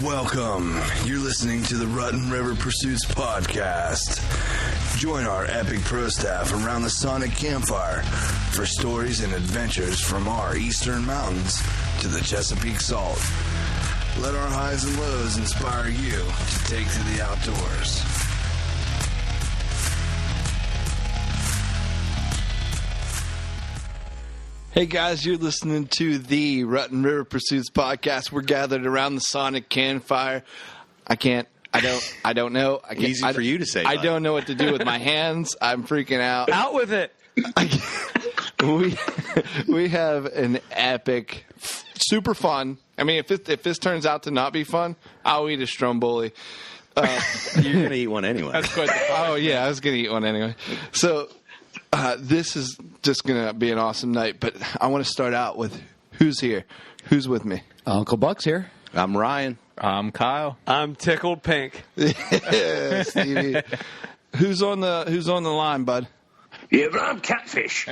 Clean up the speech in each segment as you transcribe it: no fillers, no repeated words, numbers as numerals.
Welcome. You're listening to the Rut and River Pursuits podcast. Join our epic pro staff around the Sonic Campfire for stories and adventures from our eastern mountains to the Chesapeake Salt. Let our highs and lows inspire you to take to the outdoors. Hey guys, you're listening to the Rut and River Pursuits podcast. We're gathered around the Sonic Campfire. I don't know. Easy for you to say. I don't know what to do with my hands. I'm freaking out. Out with it. We have an epic, super fun. I mean, if this turns out to not be fun, I'll eat a Stromboli. You're going to eat one anyway. That's quite I was going to eat one anyway. So this is just going to be an awesome night, but I want to start out with who's here. Who's with me? Uncle Buck's here. I'm Ryan. I'm Kyle. I'm tickled pink. Yeah, Stevie. Who's on the line, bud? Yeah, but I'm Catfish.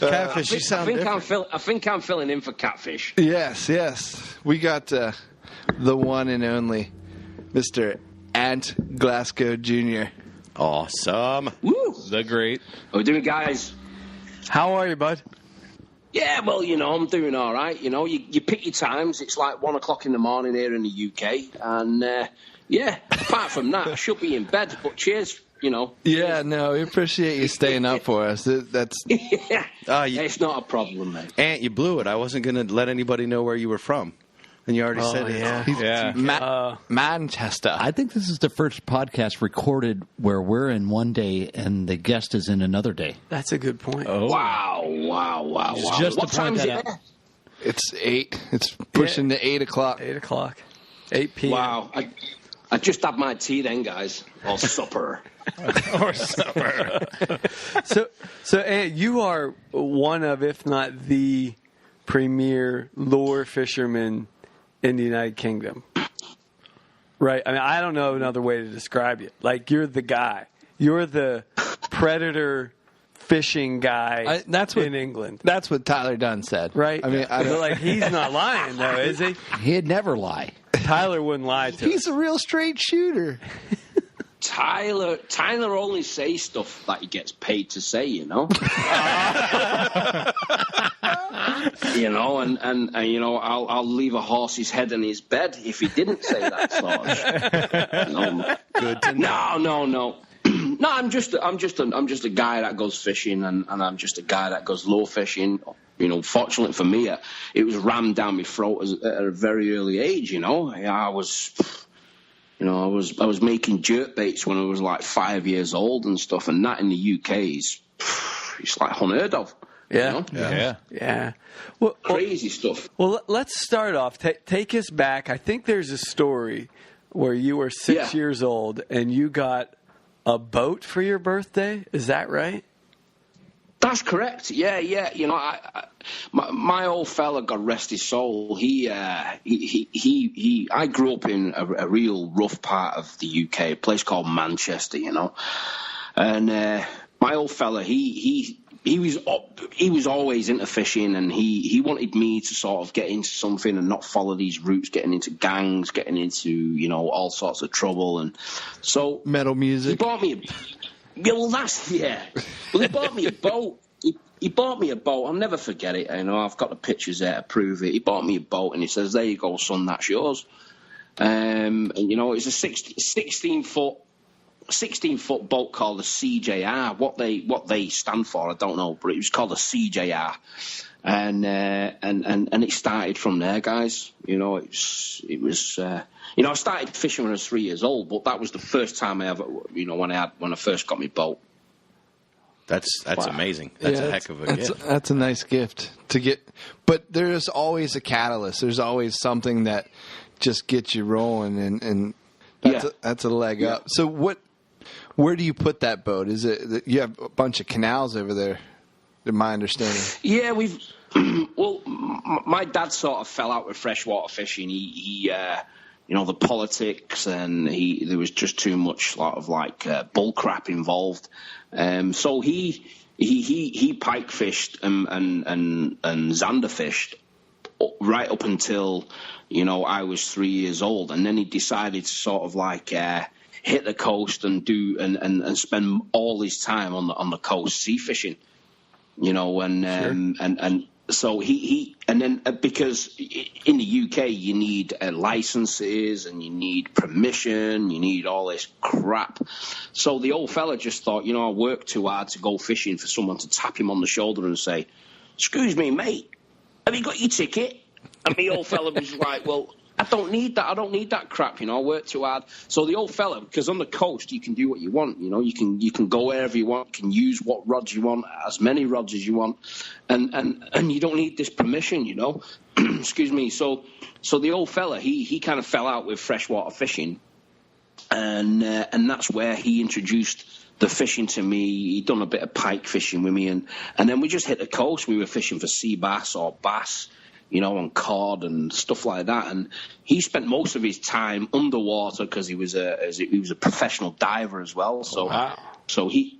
Catfish, you sound different. I think I'm filling in for Catfish. Yes. We got the one and only Mr. Ant Glascoe Jr. Awesome. Woo! The great. How we doing, guys? How are you, bud? Yeah, well, I'm doing all right. You pick your times. It's like 1 o'clock in the morning here in the UK. And, apart from that, I should be in bed. But cheers, Yeah, no, we appreciate you staying up for us. That's yeah. It's not a problem, mate. Ant, you blew it. I wasn't going to let anybody know where you were from. And you already said it. Yeah. Manchester. I think this is the first podcast recorded where we're in one day and the guest is in another day. That's a good point. Oh. Wow. Just What to time point is that it out. there? It's 8. It's pushing to 8 o'clock. 8 o'clock. 8 p.m. Wow. I just had my tea then, guys. Or supper. Or supper. So Ant, you are one of, if not the premier lure fisherman in the United Kingdom. Right? I mean, I don't know another way to describe you. Like, you're the guy. You're the predator fishing guy in England. That's what Tyler Dunn said. Right? I mean, Like, he's not lying, though, is he? He'd never lie. Tyler wouldn't lie to he's us. a real straight shooter. Tyler only says stuff that he gets paid to say, I'll leave a horse's head in his bed if he didn't say that sort of shit. Good to know. No. No, I'm just a guy that goes fishing, and I'm just a guy that goes lure fishing. Fortunately for me, it was rammed down my throat at a very early age. I was making jerk baits when I was like 5 years old and stuff, and that in the UK is it's like unheard of. Yeah. Well, crazy stuff. Well, let's start off. Take us back. I think there's a story where you were 6 years old and you got a boat for your birthday. Is that right? That's correct. Yeah. My old fella, God rest his soul. I grew up in a real rough part of the UK, a place called Manchester. And my old fella, he was always into fishing, and he wanted me to sort of get into something and not follow these routes, getting into gangs, getting into all sorts of trouble, and so metal music. He bought me. Well, he bought me a boat. He bought me a boat. I'll never forget it. I've got the pictures there to prove it. He bought me a boat, and he says, "There you go, son. That's yours." And it's a 16-foot boat called a CJR. What they stand for, I don't know, but it was called a CJR. And it started from there, guys. I started fishing when I was 3 years old, but that was the first time I ever, when I first got my boat. That's amazing. That's a heck of a gift. That's a nice gift to get. But there's always a catalyst. There's always something that just gets you rolling, and that's a leg up. So where do you put that boat? Is it you have a bunch of canals over there? In my understanding. Yeah, my dad sort of fell out with freshwater fishing. He the politics, and there was just too much sort of like bull crap involved. So he pike fished and zander fished right up until, I was 3 years old. And then he decided to sort of like hit the coast and do and spend all his time on the coast sea fishing, and so he and then because in the UK you need licenses and you need permission, you need all this crap. So the old fella just thought, I worked too hard to go fishing for someone to tap him on the shoulder and say, "Excuse me, mate, have you got your ticket?" And the old fella was like, "Well, I don't need that. I don't need that crap. I work too hard." So the old fella, because on the coast you can do what you want. You can go wherever you want. You can use what rods you want, as many rods as you want, and you don't need this permission. Excuse me. So the old fella, he kind of fell out with freshwater fishing, and that's where he introduced the fishing to me. He'd done a bit of pike fishing with me, and then we just hit the coast. We were fishing for sea bass or bass, on cod and stuff like that. And he spent most of his time underwater because he was a professional diver as well. So, wow. so he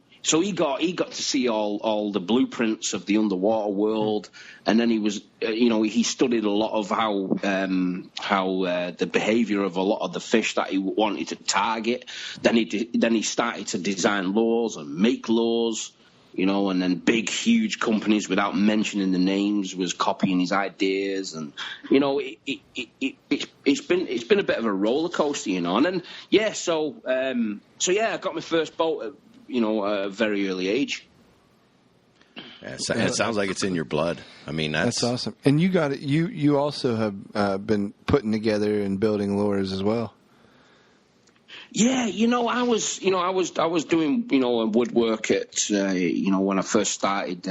got to see all the blueprints of the underwater world. And then he was, he studied a lot of how the behavior of a lot of the fish that he wanted to target. Then he started to design lures and make lures. And then big, huge companies, without mentioning the names, was copying his ideas, and it's been a bit of a roller coaster, And then I got my first boat at a very early age. Yeah, it sounds like it's in your blood. I mean, that's awesome. And you got it. You also have been putting together and building lures as well. Yeah, I was doing, woodwork at, when I first started.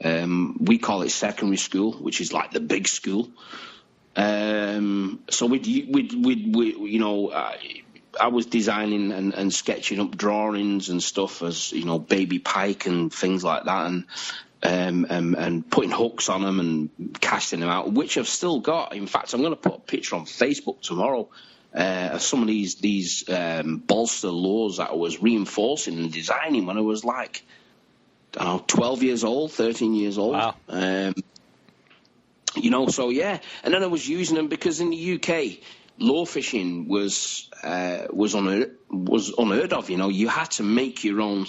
We call it secondary school, which is like the big school. So I was designing and sketching up drawings and stuff as baby pike and things like that, and putting hooks on them and casting them out, which I've still got. In fact, I'm going to put a picture on Facebook tomorrow. Some of these bolster lures that I was reinforcing and designing when I was like, 12 years old, 13 years old. Wow. So yeah. And then I was using them because in the UK, lure fishing was unheard of. You had to make your own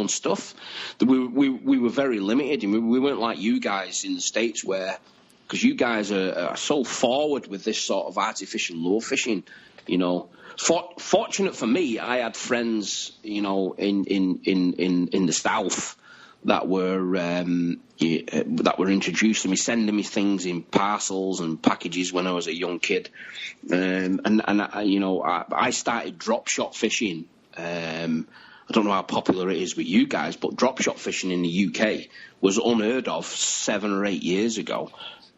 stuff. We were very limited, and we weren't like you guys in the States where. Because you guys are so forward with this sort of artificial lure fishing, Fortunate for me, I had friends, in the South that were introduced to me, sending me things in parcels and packages when I was a young kid, I started drop shot fishing. I don't know how popular it is with you guys, but drop shot fishing in the UK was unheard of 7 or 8 years ago.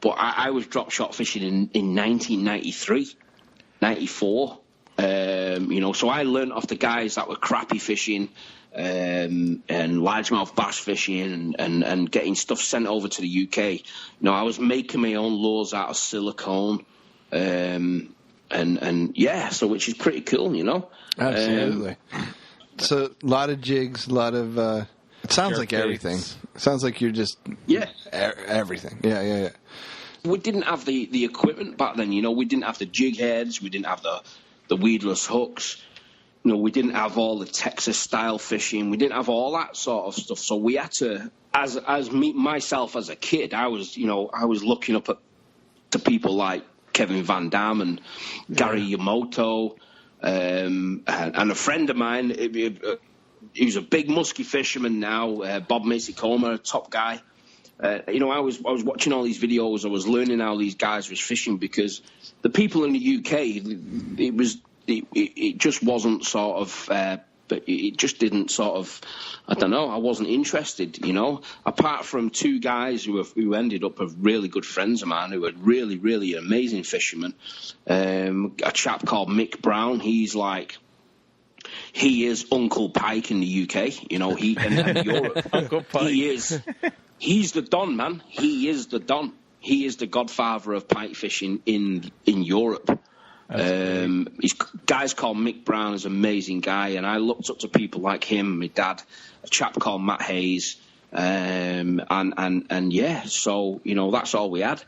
But I was drop shot fishing in 1993, 94. So I learned off the guys that were crappie fishing and largemouth bass fishing and getting stuff sent over to the UK. I was making my own lures out of silicone. Which is pretty cool, Absolutely. So a lot of jigs, a lot of. It sounds like everything. It sounds like you're just everything. Yeah. We didn't have the equipment back then. We didn't have the jig heads. We didn't have the weedless hooks. We didn't have all the Texas style fishing. We didn't have all that sort of stuff. So we had to, myself as a kid, I was looking up to people like Kevin Van Dam and Gary Yamoto. And a friend of mine, he's a big musky fisherman now, Bob Macy-Comer, a top guy. I was watching all these videos. I was learning how these guys was fishing because the people in the UK, it just wasn't sort of, it just didn't sort of, I don't know, I wasn't interested, apart from two guys who ended up as really good friends of mine who were really, really amazing fishermen. A chap called Mick Brown, he is Uncle Pike in the UK, and Europe. Uncle Pike. He's the Don, man. He is the Don. He is the godfather of pike fishing in Europe. He's guys called Mick Brown is an amazing guy, and I looked up to people like him, my dad, a chap called Matt Hayes, And yeah, so that's all we had.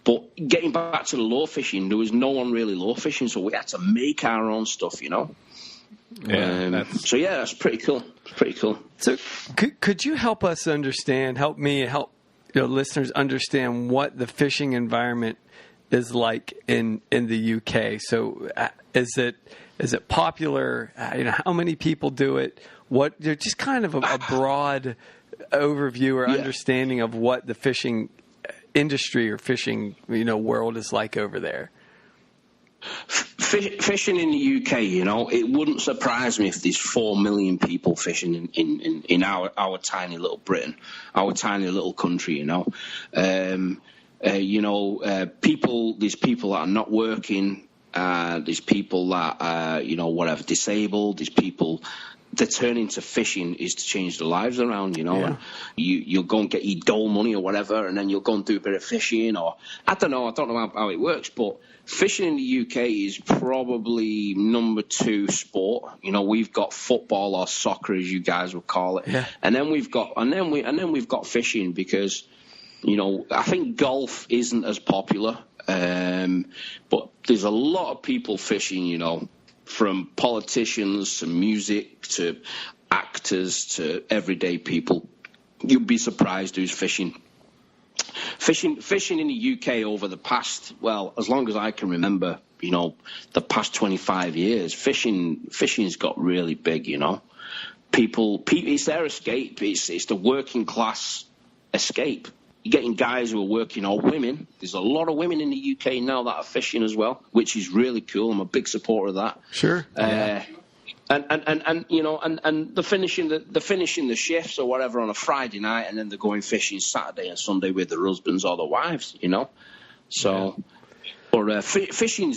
But getting back to the lure fishing, there was no one really lure fishing, so we had to make our own stuff, Yeah, so yeah, that's pretty cool. It's pretty cool. So could you help us understand, help listeners understand what the fishing environment is like in the UK? So is it popular? How many people do it? Just kind of a broad overview or understanding of what the fishing industry or fishing world is like over there. Fishing in the UK, it wouldn't surprise me if there's 4 million people fishing in our tiny little Britain, our tiny little country. There's people that are not working. There's people that are, disabled. There's people that turn into fishing is to change their lives around, And you'll go and get your dole money or whatever, and then you'll go and do a bit of fishing, or I don't know how it works, but fishing in the UK is probably number 2 sport. We've got football or soccer, as you guys would call it, and then we've got fishing because, I think golf isn't as popular, but there's a lot of people fishing, from politicians to music to actors to everyday people. You'd be surprised who's fishing. Fishing in the UK over the past, as long as I can remember, the past 25 years, fishing's got really big, People, it's their escape. It's the working class escape. You're getting guys who are working, or women. There's a lot of women in the UK now that are fishing as well, which is really cool. I'm a big supporter of that. Sure. And they're finishing the shifts or whatever on a Friday night, and then they're going fishing Saturday and Sunday with their husbands or their wives. So, but fishing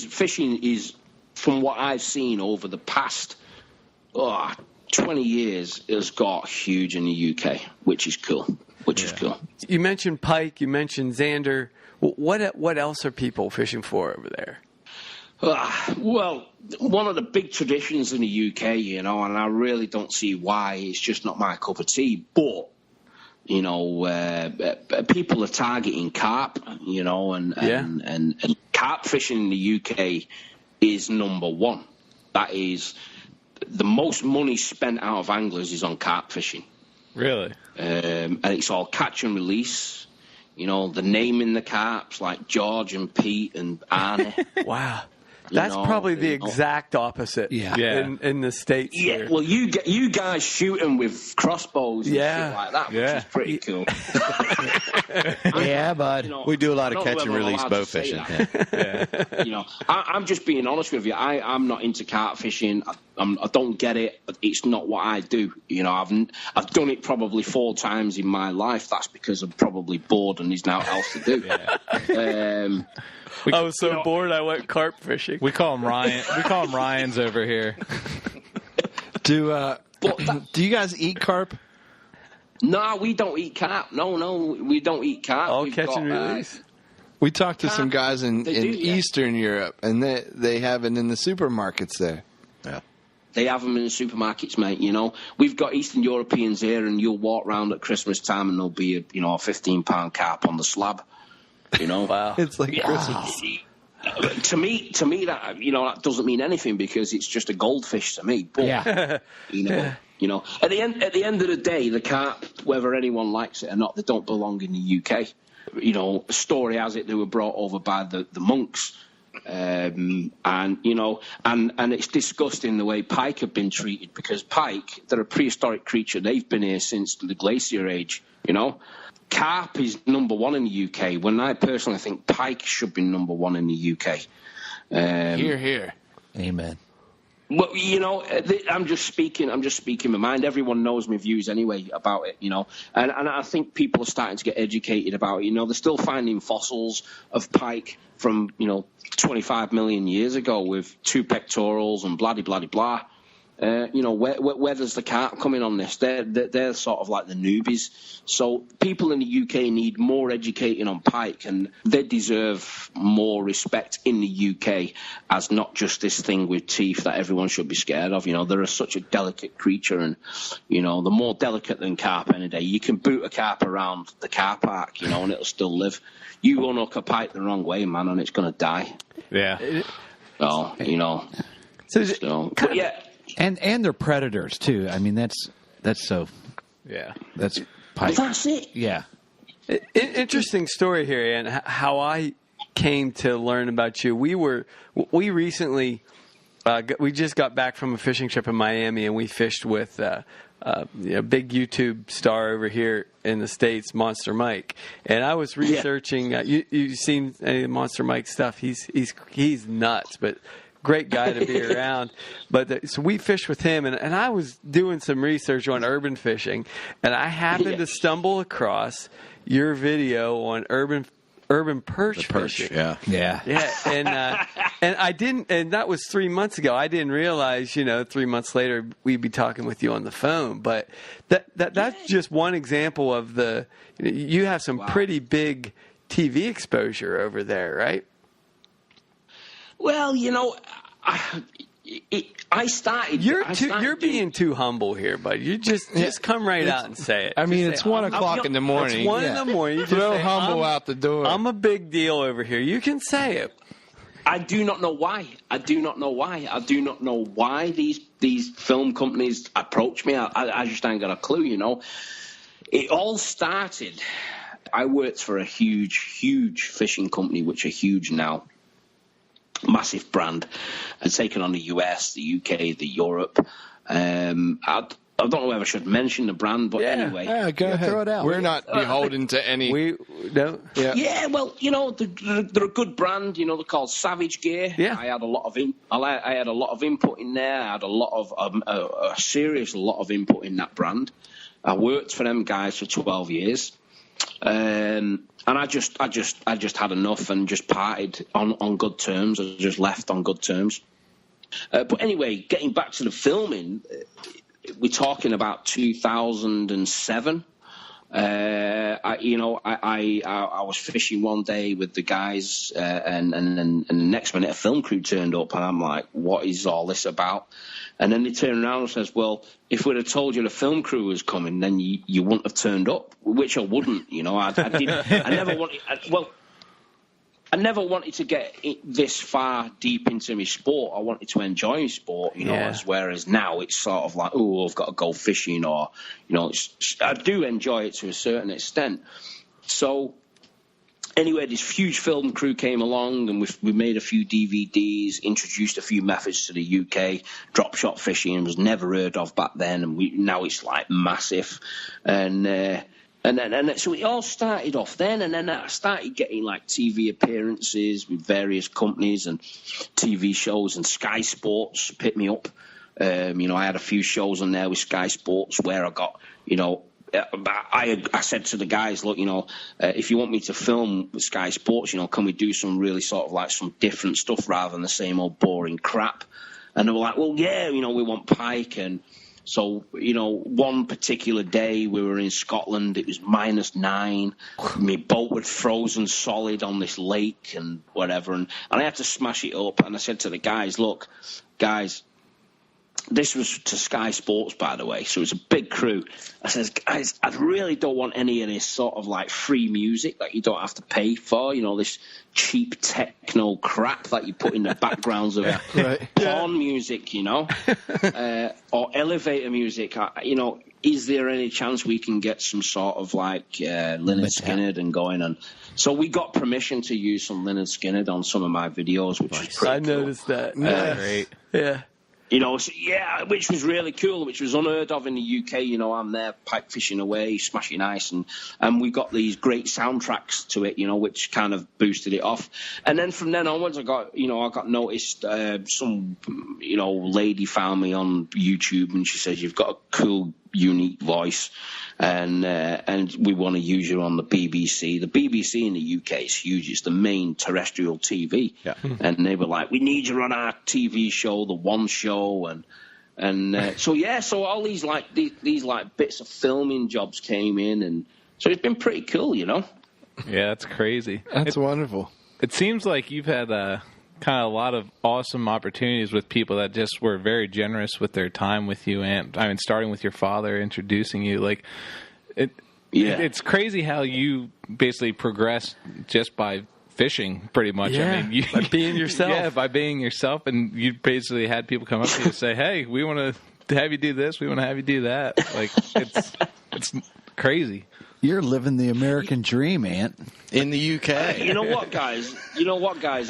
is, from what I've seen over the past 20 years, has got huge in the UK, which is cool. Is cool. You mentioned pike. You mentioned zander. What else are people fishing for over there? Well, one of the big traditions in the UK, and I really don't see why. It's just not my cup of tea. But people are targeting carp, and carp fishing in the UK is number 1. That is the most money spent out of anglers is on carp fishing. Really? And it's all catch and release. The name in the carps, like George and Pete and Arnie. Wow. That's probably the exact opposite in the States. Yeah, here. well, you guys shoot them with crossbows and shit like that, which is pretty cool. Yeah, bud. We do a lot of catch and release bow fishing. I'm just being honest with you. I'm not into carp fishing. I don't get it. It's not what I do. I've done it probably 4 times in my life. That's because I'm probably bored and there's nothing else to do. I was so bored I went carp fishing. We call them Ryan. We call them Ryans over here. Do you guys eat carp? No, we don't eat carp. No, we don't eat carp. All catch and release. We talked to some guys in do, Eastern Europe, and they have it in the supermarkets there. Yeah. They have them in the supermarkets, mate. We've got Eastern Europeans here, and you'll walk around at Christmas time, and there'll be a 15-pound carp on the slab. Wow. It's like Christmas. To me, that that doesn't mean anything because it's just a goldfish to me. But at the end of the day, the carp, whether anyone likes it or not, they don't belong in the UK. A story has it they were brought over by the monks, and it's disgusting the way pike have been treated because pike, they're a prehistoric creature. They've been here since the glacier age. Carp is number 1 in the UK, when I personally think pike should be number 1 in the UK. Here. Amen. Well, I'm just speaking my mind. Everyone knows my views anyway about it, and I think people are starting to get educated about it. They're still finding fossils of pike from, 25 million years ago with 2 pectorals and blah, blah, blah, blah. Where does the carp come in on this? They're sort of like the newbies. So people in the UK need more educating on pike, and they deserve more respect in the UK as not just this thing with teeth that everyone should be scared of. They're such a delicate creature, and they're more delicate than carp any day. You can boot a carp around the car park, and it'll still live. You unhook a pike the wrong way, man, and it's going to die. Yeah. So, but yeah. And they're predators too. I mean, that's so. Yeah. That's pike. That's it. Yeah. Interesting story here, and how I came to learn about you. We recently we just got back from a fishing trip in Miami, and we fished with a big YouTube star over here in the States, Monster Mike. And I was researching. You've seen any of Monster Mike stuff? He's nuts, but great guy to be around. But so we fished with him, and I was doing some research on urban fishing, and I happened to stumble across your video on urban perch fishing. Yeah. And I didn't, and that was 3 months ago. I didn't realize, 3 months later we'd be talking with you on the phone. But that's just one example of you have some pretty big TV exposure over there, right? Well, I started. You're being too humble here, bud. You just come right out and say it. I mean, it's 1 o'clock in the morning. It's 1 in the morning. You Throw humble out the door. I'm a big deal over here. You can say it. I do not know why. I do not know why these film companies approach me. I just ain't got a clue. It all started. I worked for a huge fishing company, which are huge now. Massive brand, and taken on the US, the UK, the Europe. I don't know whether I should mention the brand, but anyway. Yeah, go ahead. Throw it out. We're not beholden to any. We don't. Yeah, well, they're a good brand. They're called Savage Gear. Yeah. I had a lot of input in there. I had a lot of a serious lot of input in that brand. I worked for them guys for 12 years. And I just had enough and just parted on good terms. I just left on good terms. But anyway, getting back to the filming, we're talking about 2007. I was fishing one day with the guys, and the next minute a film crew turned up, and I'm like, "What is all this about?" And then they turned around and says, "Well, if we'd have told you the film crew was coming, then you wouldn't have turned up," which I wouldn't. I never wanted to get this far deep into my sport. I wanted to enjoy my sport, whereas now it's sort of like, oh, I've got to go fishing, or, I do enjoy it to a certain extent. So anyway, this huge film crew came along, and we made a few DVDs, introduced a few methods to the UK. Drop shot fishing was never heard of back then, and now it's like massive. And then so it all started off then, and then I started getting like TV appearances with various companies and TV shows, and Sky Sports picked me up. I had a few shows on there with Sky Sports where I got, I said to the guys, look, if you want me to film with Sky Sports, can we do some really sort of like some different stuff rather than the same old boring crap? And they were like, well, yeah, we want pike. And so, one particular day we were in Scotland, it was -9. My boat was frozen solid on this lake and whatever. And I had to smash it up. And I said to the guys, look, guys, this was to Sky Sports, by the way, so it was a big crew. I says, guys, I really don't want any of this sort of like free music that you don't have to pay for, this cheap techno crap that you put in the backgrounds of porn music, or elevator music. Is there any chance we can get some sort of like Lynyrd Skynyrd and going on? So we got permission to use some Lynyrd Skynyrd on some of my videos, which was pretty cool. I noticed that. Great. Yeah. Which was really cool, which was unheard of in the UK. I'm there pike fishing away, smashing ice, and we got these great soundtracks to it, which kind of boosted it off. And then from then onwards, I got noticed. Some, lady found me on YouTube, and she says, "You've got a cool, unique voice, and we want to use you on the BBC." The BBC in the UK is huge. It's the main terrestrial TV. Yeah. And they were like, "We need you on our TV show, The One Show." And so all these these bits of filming jobs came in, and so it's been pretty cool, you know. Yeah, that's crazy. That's wonderful. It seems like you've had kind of a lot of awesome opportunities with people that just were very generous with their time with you, and I mean, starting with your father introducing you, like it's crazy how you basically progressed just by fishing, pretty much. Yeah, I mean, by being yourself. Yeah, by being yourself, and you basically had people come up to you and say, "Hey, we want to have you do this. We want to have you do that." Like it's crazy. You're living the American dream, Ant. In the UK. You know what, guys?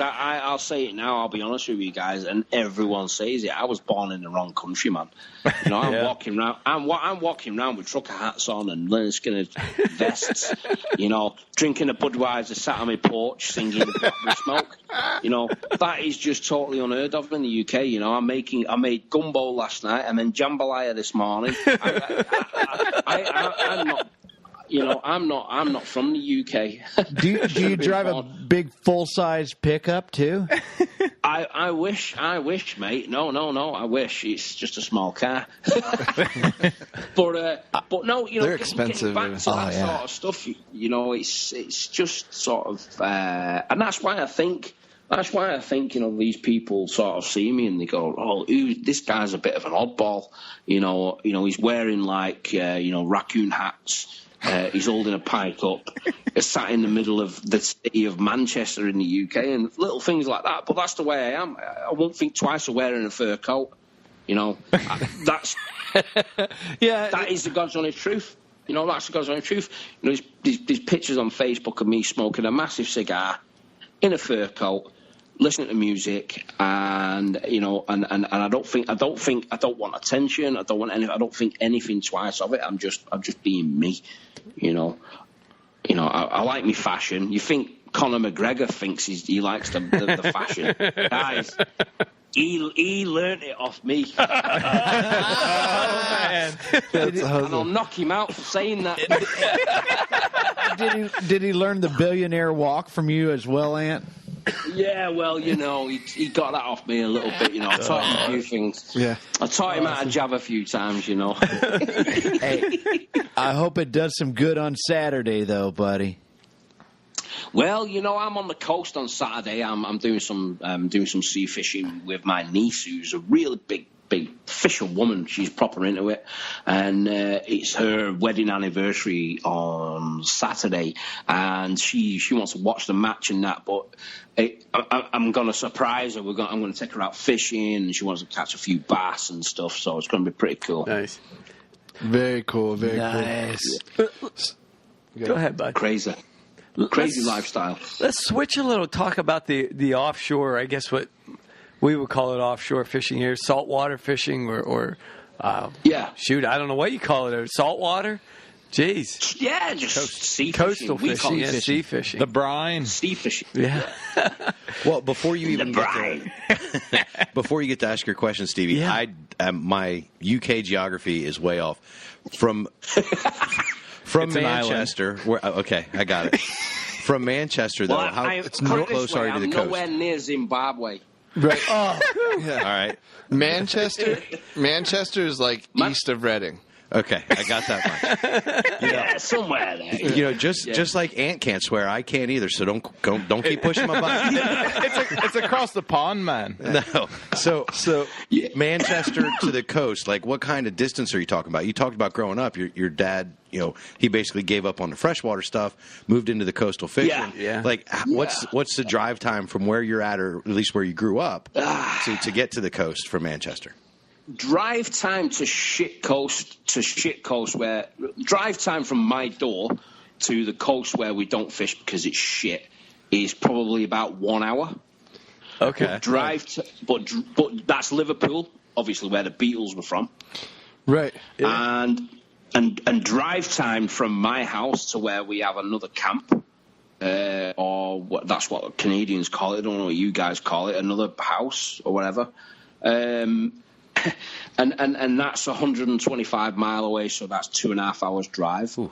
I'll say it now. I'll be honest with you guys, and everyone says it. I was born in the wrong country, man. You know, I'm walking around. I'm walking around with trucker hats on and Leonard Skinner vests. You know, drinking a Budweiser, sat on my porch, singing "Blackberry Smoke." You know, that is just totally unheard of in the UK. You know, I made gumbo last night, and then jambalaya this morning. I'm not. You know, I'm not from the UK. Do you drive a big full-size pickup too? I wish, mate. No. I wish it's just a small car. but no, you know, they're expensive. Getting back to that sort of stuff, you know, it's just sort of, and that's why I think, you know, these people sort of see me and they go, "Oh, this guy's a bit of an oddball." You know, he's wearing raccoon hats. He's holding a pike up, sat in the middle of the city of Manchester in the UK, and little things like that. But that's the way I am. I won't think twice of wearing a fur coat. You know, that's that is the God's honest truth. You know, that's the God's honest truth. You know, these pictures on Facebook of me smoking a massive cigar in a fur coat, listening to music, and you know, and I don't want attention. I don't think anything twice of it. I'm just being me. You know, I like me fashion. You think Conor McGregor thinks he likes the fashion, guys? He learnt it off me. Oh man, and I'll knock him out for saying that. Did he learn the billionaire walk from you as well, Ant? Yeah, well, you know, he got that off me a little bit, you know. I taught him a few things. Yeah. I taught him how to jab a few times, you know. Hey, I hope it does some good on Saturday, though, buddy. Well, you know, I'm on the coast on Saturday. I'm doing some sea fishing with my niece, who's a really big fisher woman. She's proper into it, and it's her wedding anniversary on Saturday, and she wants to watch the match and that. But I'm going to surprise her. I'm going to take her out fishing, and she wants to catch a few bass and stuff. So it's going to be pretty cool. Nice. Very cool. Very nice. Cool. Go ahead, bud. Crazy lifestyle. Let's switch a little. Talk about the offshore. I guess what we would call it offshore fishing here, saltwater fishing, or shoot, I don't know what you call it. Saltwater. Jeez. Yeah, just sea coastal fishing. Sea fishing. The brine. Sea fishing. Yeah. Well, before you even The before you get to ask your question, Stevie, Yeah. my UK geography is way off. From Manchester, okay, I got it. From Manchester, though, how close are you to the coast? I'm nowhere near Zimbabwe. Right. All right. Manchester is like east of Reading. Okay, I got that much. Yeah, somewhere there. You know, just like Ant can't swear, I can't either. So don't keep pushing my button. It's across the pond, man. No. So Manchester to the coast. Like, what kind of distance are you talking about? You talked about growing up. Your dad, you know, he basically gave up on the freshwater stuff, moved into the coastal fishing. Yeah. Like, what's the drive time from where you're at, or at least where you grew up, to get to the coast from Manchester? Drive time to shit coast where drive time from my door to the coast where we don't fish because it's shit is probably about 1 hour. Okay. But that's Liverpool, obviously where the Beatles were from. Right. Yeah. And drive time from my house to where we have another camp, that's what Canadians call it. I don't know what you guys call it, another house or whatever. And that's 125 mile away, so that's 2.5 hours drive. Ooh.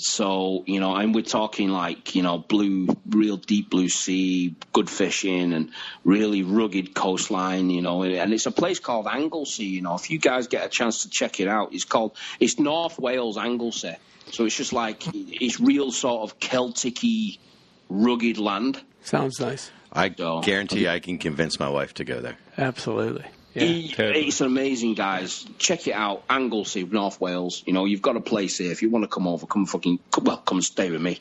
So, and we're talking like, real deep blue sea, good fishing, and really rugged coastline, and it's a place called Anglesey. If you guys get a chance to check it out, it's North Wales Anglesey. So it's just like, it's real sort of Celtic-y, rugged land. Sounds nice. I guarantee I can convince my wife to go there. Absolutely. Yeah, it's amazing, guys. Check it out, Anglesey, North Wales. You've got a place here. If you want to come over, come and stay with me.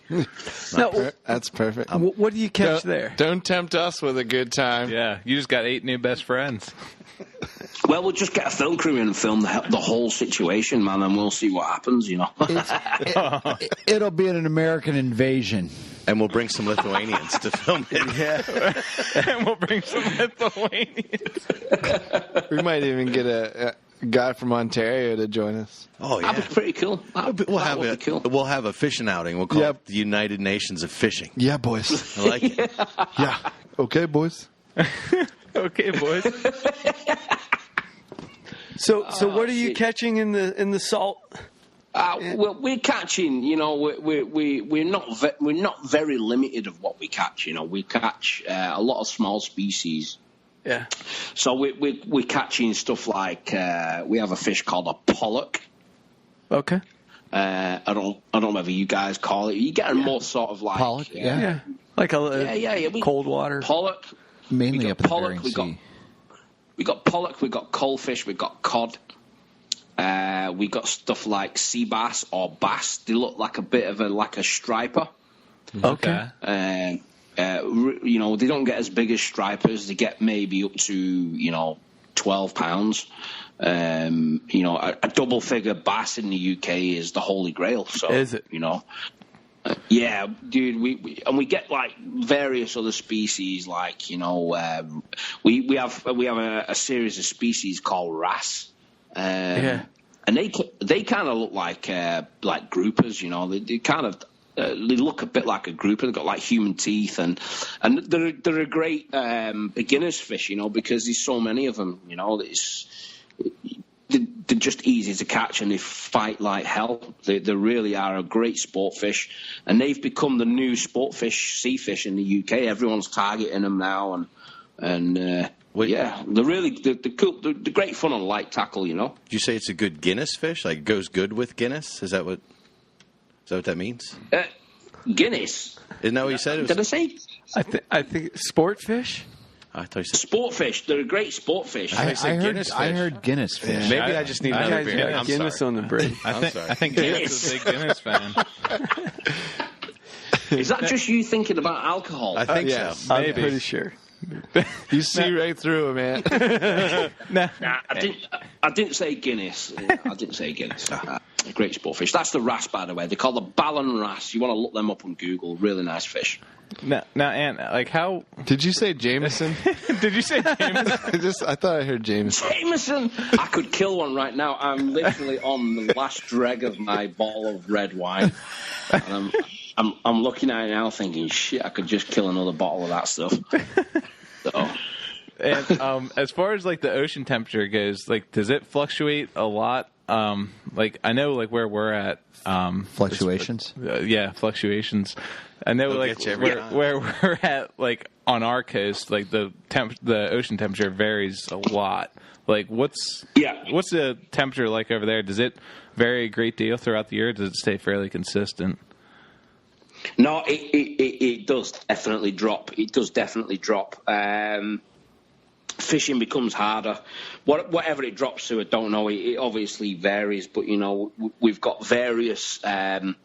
That's perfect. What do you catch there? Don't tempt us with a good time. Yeah, you just got 8 new best friends. Well, we'll just get a film crew in and film the whole situation, man, and we'll see what happens, It'll be an American invasion. And we'll bring some Lithuanians to film it. Yeah. And we'll bring some Lithuanians. We might even get a guy from Ontario to join us. Oh, yeah. That'd be pretty cool. We'll have a fishing outing. We'll call it the United Nations of Fishing. Yeah, boys. I like it. Yeah. Okay, boys. Okay, boys. So what are you catching in the salt? Well, we're catching. We're not very limited of what we catch. We catch a lot of small species. Yeah. So we're catching stuff like we have a fish called a pollock. Okay. I don't know whether you guys call it. You get more sort of like Pollock, Yeah. Like cold water. Pollock. Mainly up in the Bering Sea. We got pollock, we got coalfish, we got cod. We got stuff like sea bass or bass. They look like a bit of a striper. Okay. They don't get as big as stripers. They get maybe up to 12 pounds. A double figure bass in the UK is the holy grail. So is it? Yeah, dude. We get like various other species, like we have a series of species called wrasse, and they kind of look like groupers. They kind of they look a bit like a grouper. They've got like human teeth, and they're a great beginners fish, because there's so many of them. They're just easy to catch, and they fight like hell. They really are a great sport fish, and they've become the new sport fish, sea fish in the UK. Everyone's targeting them now, and they're cool. They're great fun on light tackle. Did you say it's a good Guinness fish? Like, goes good with Guinness? Is that what that means? Guinness. Isn't that what you said? Did I say? I think sport fish. I thought you said sport fish. They're a great sport fish. I heard Guinness fish. Maybe I just need another beer. I'm Guinness sorry. on the brain. I think Guinness is a big Guinness fan. Is that just you thinking about alcohol? I think so. I'm pretty sure. You see right through it, man. Nah, I didn't say Guinness. I didn't say Guinness. Great sport fish. That's the wrasse, by the way. They're called the Ballon wrasse. You want to look them up on Google. Really nice fish. Now, Ant, like how... Did you say Jameson? Did you say Jameson? I thought I heard Jameson. Jameson! I could kill one right now. I'm literally on the last dreg of my bottle of red wine. And I'm looking at it now thinking, shit, I could just kill another bottle of that stuff. So... And as far as like the ocean temperature goes, like does it fluctuate a lot? Like I know like where we're at. Fluctuations. Fluctuations. I know like where we're at, like on our coast, like the ocean temperature varies a lot. Like what's the temperature like over there? Does it vary a great deal throughout the year? Or does it stay fairly consistent? No, it does definitely drop. It does definitely drop. Fishing becomes harder. Whatever it drops to, I don't know. It obviously varies, but we've got various thermocline,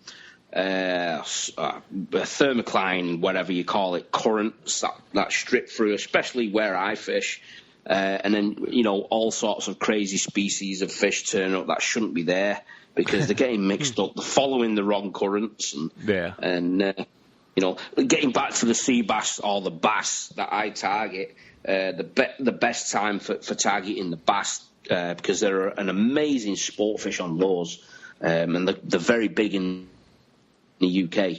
whatever you call it, currents that strip through, especially where I fish. And then all sorts of crazy species of fish turn up that shouldn't be there because they're getting mixed up. They're following the wrong currents, and getting back to the sea bass or the bass that I target. The best time for targeting the bass because they're an amazing sport fish on those, and they're very big in the UK,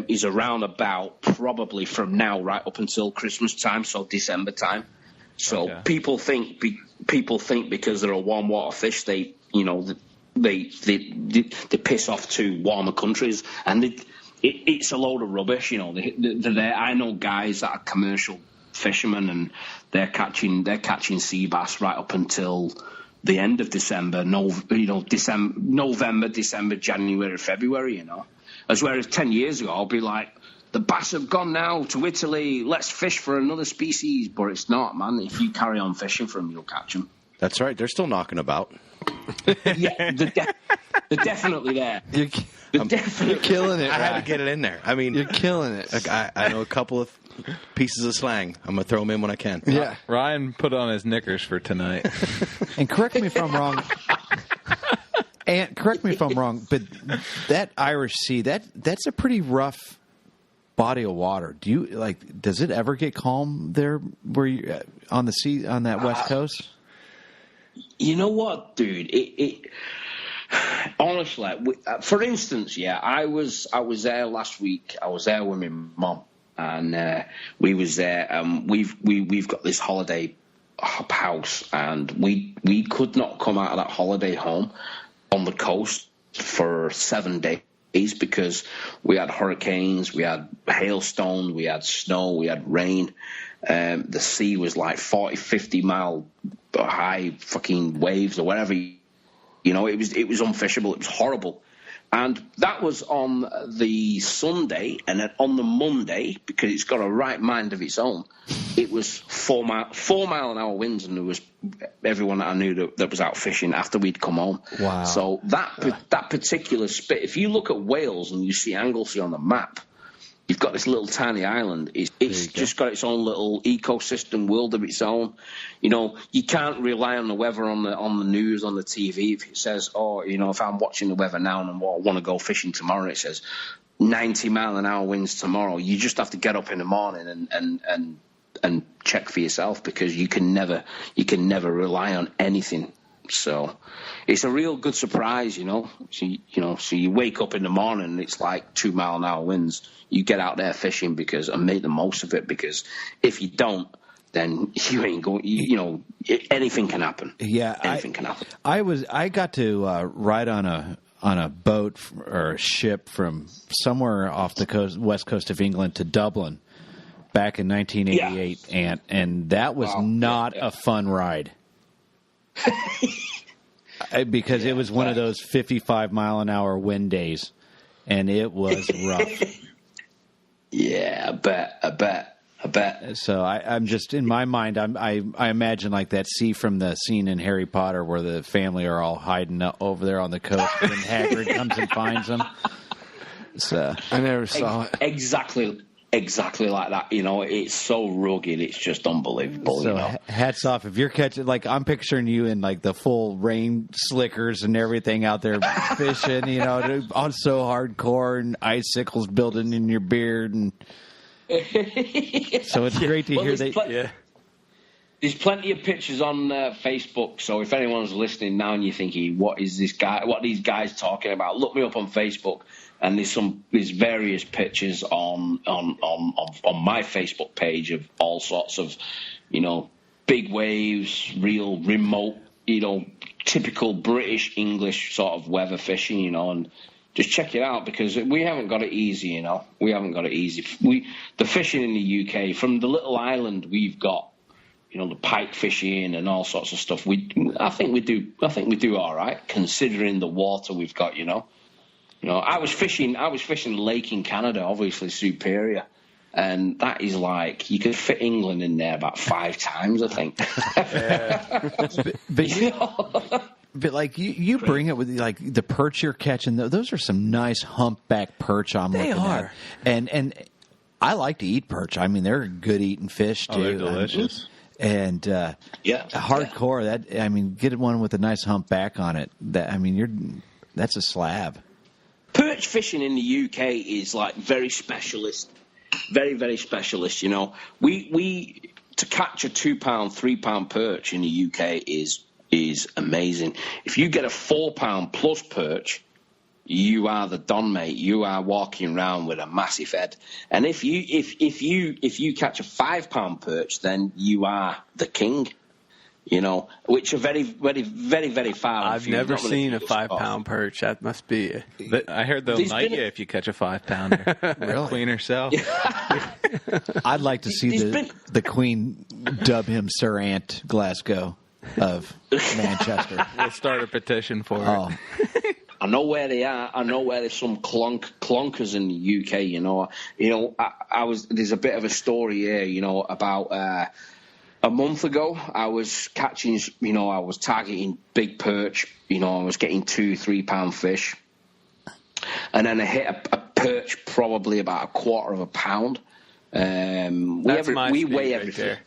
is around about probably from now right up until Christmas time, so December time. So people think because they're a warm water fish, they they piss off to warmer countries, and it's a load of rubbish. You know, they're there. I know guys that are commercial fishermen, and they're catching sea bass right up until the end of December. November, December, January, February. You know, as whereas 10 years ago, I'll be like, the bass have gone now to Italy. Let's fish for another species, but it's not, man. If you carry on fishing for them, you'll catch them. That's right. They're still knocking about. Yeah, they're definitely there. You're killing it. I had to get it in there. I mean, you're killing it. Like I know a couple of pieces of slang. I'm gonna throw them in when I can. Yeah. Ryan put on his knickers for tonight. And correct me if I'm wrong. And correct me if I'm wrong, but that Irish Sea, that's a pretty rough body of water. Does it ever get calm there where you on the sea on that west coast? You know what, dude? It honestly, for instance, yeah, I was there last week. I was there with my mum, and we was there. We've got this holiday house, and we could not come out of that holiday home on the coast for 7 days because we had hurricanes, we had hailstones, we had snow, we had rain. The sea was like 40, 50 mile high fucking waves or whatever. You know, it was unfishable. It was horrible. And that was on the Sunday, and then on the Monday, because it's got a right mind of its own, it was 4 mile an hour winds, and there was everyone that I knew that was out fishing after we'd come home. Wow! So that particular spit, if you look at Wales and you see Anglesey on the map, you've got this little tiny island. It's just got its own little ecosystem, world of its own. You know, you can't rely on the weather on the news, on the TV. If it says, if I'm watching the weather now and I want to go fishing tomorrow, and it says 90 mile an hour winds tomorrow, you just have to get up in the morning and check for yourself, because you can never rely on anything. So it's a real good surprise, you know. So you wake up in the morning and it's like 2 mile an hour winds. You get out there fishing and make the most of it, because if you don't, then you ain't going. You know, anything can happen. Yeah, anything can happen. I got to ride on a boat or a ship from somewhere off the west coast of England to Dublin back in 1988, and that was not a fun ride. Because it was one of those 55 mile an hour wind days, and it was rough. Yeah, I bet. So I'm just, in my mind, I imagine like that from the scene in Harry Potter where the family are all hiding over there on the coast and Hagrid comes and finds them. So I never saw it. Exactly like that. You know, it's so rugged, it's just unbelievable. So you know? Hats off if you're catching, like, I'm picturing you in like the full rain slickers and everything out there fishing, you know, on so hardcore, and icicles building in your beard, and so it's great to hear that. There's plenty of pictures on Facebook, so if anyone's listening now and you're thinking, what are these guys talking about? Look me up on Facebook, and there's various pictures on my Facebook page of all sorts of, you know, big waves, real remote, you know, typical British English sort of weather fishing, you know, and just check it out, because we haven't got it easy, you know. We haven't got it easy. The fishing in the UK, from the little island we've got, you know, the pike fishing and all sorts of stuff. I think we do all right, considering the water we've got. You know, I was fishing a lake in Canada, obviously Superior, and that is like you could fit England in there about 5 times, I think. But like you bring it with like the perch you're catching. Those are some nice humpback perch. They are, and I like to eat perch. I mean, they're a good eating fish too. Oh, they're delicious. And hardcore. That, I mean, get one with a nice hump back on it. That's a slab. Perch fishing in the UK is like very specialist, very, very specialist. You know, we to catch a 2 pound, 3 pound perch in the UK is amazing. If you get a 4 pound plus perch, you are the don, mate. You are walking around with a massive head. And if you catch a 5 pound perch, then you are the king. you know, which are very, very, very, very far. I've never seen a 5-pound perch. That must be. I heard they'll knight you if you catch a 5-pounder. Really? Queen herself. I'd like to see the Queen dub him Sir Ant Glasgow of Manchester. We'll start a petition for it. I know where they are. I know where there's some clonkers in the UK. You know. I was. There's a bit of a story here. You know, about a month ago, I was catching. You know, I was targeting big perch. You know, I was getting 2-3 pound fish, and then I hit a perch probably about a quarter of a pound. We weigh everything. Right.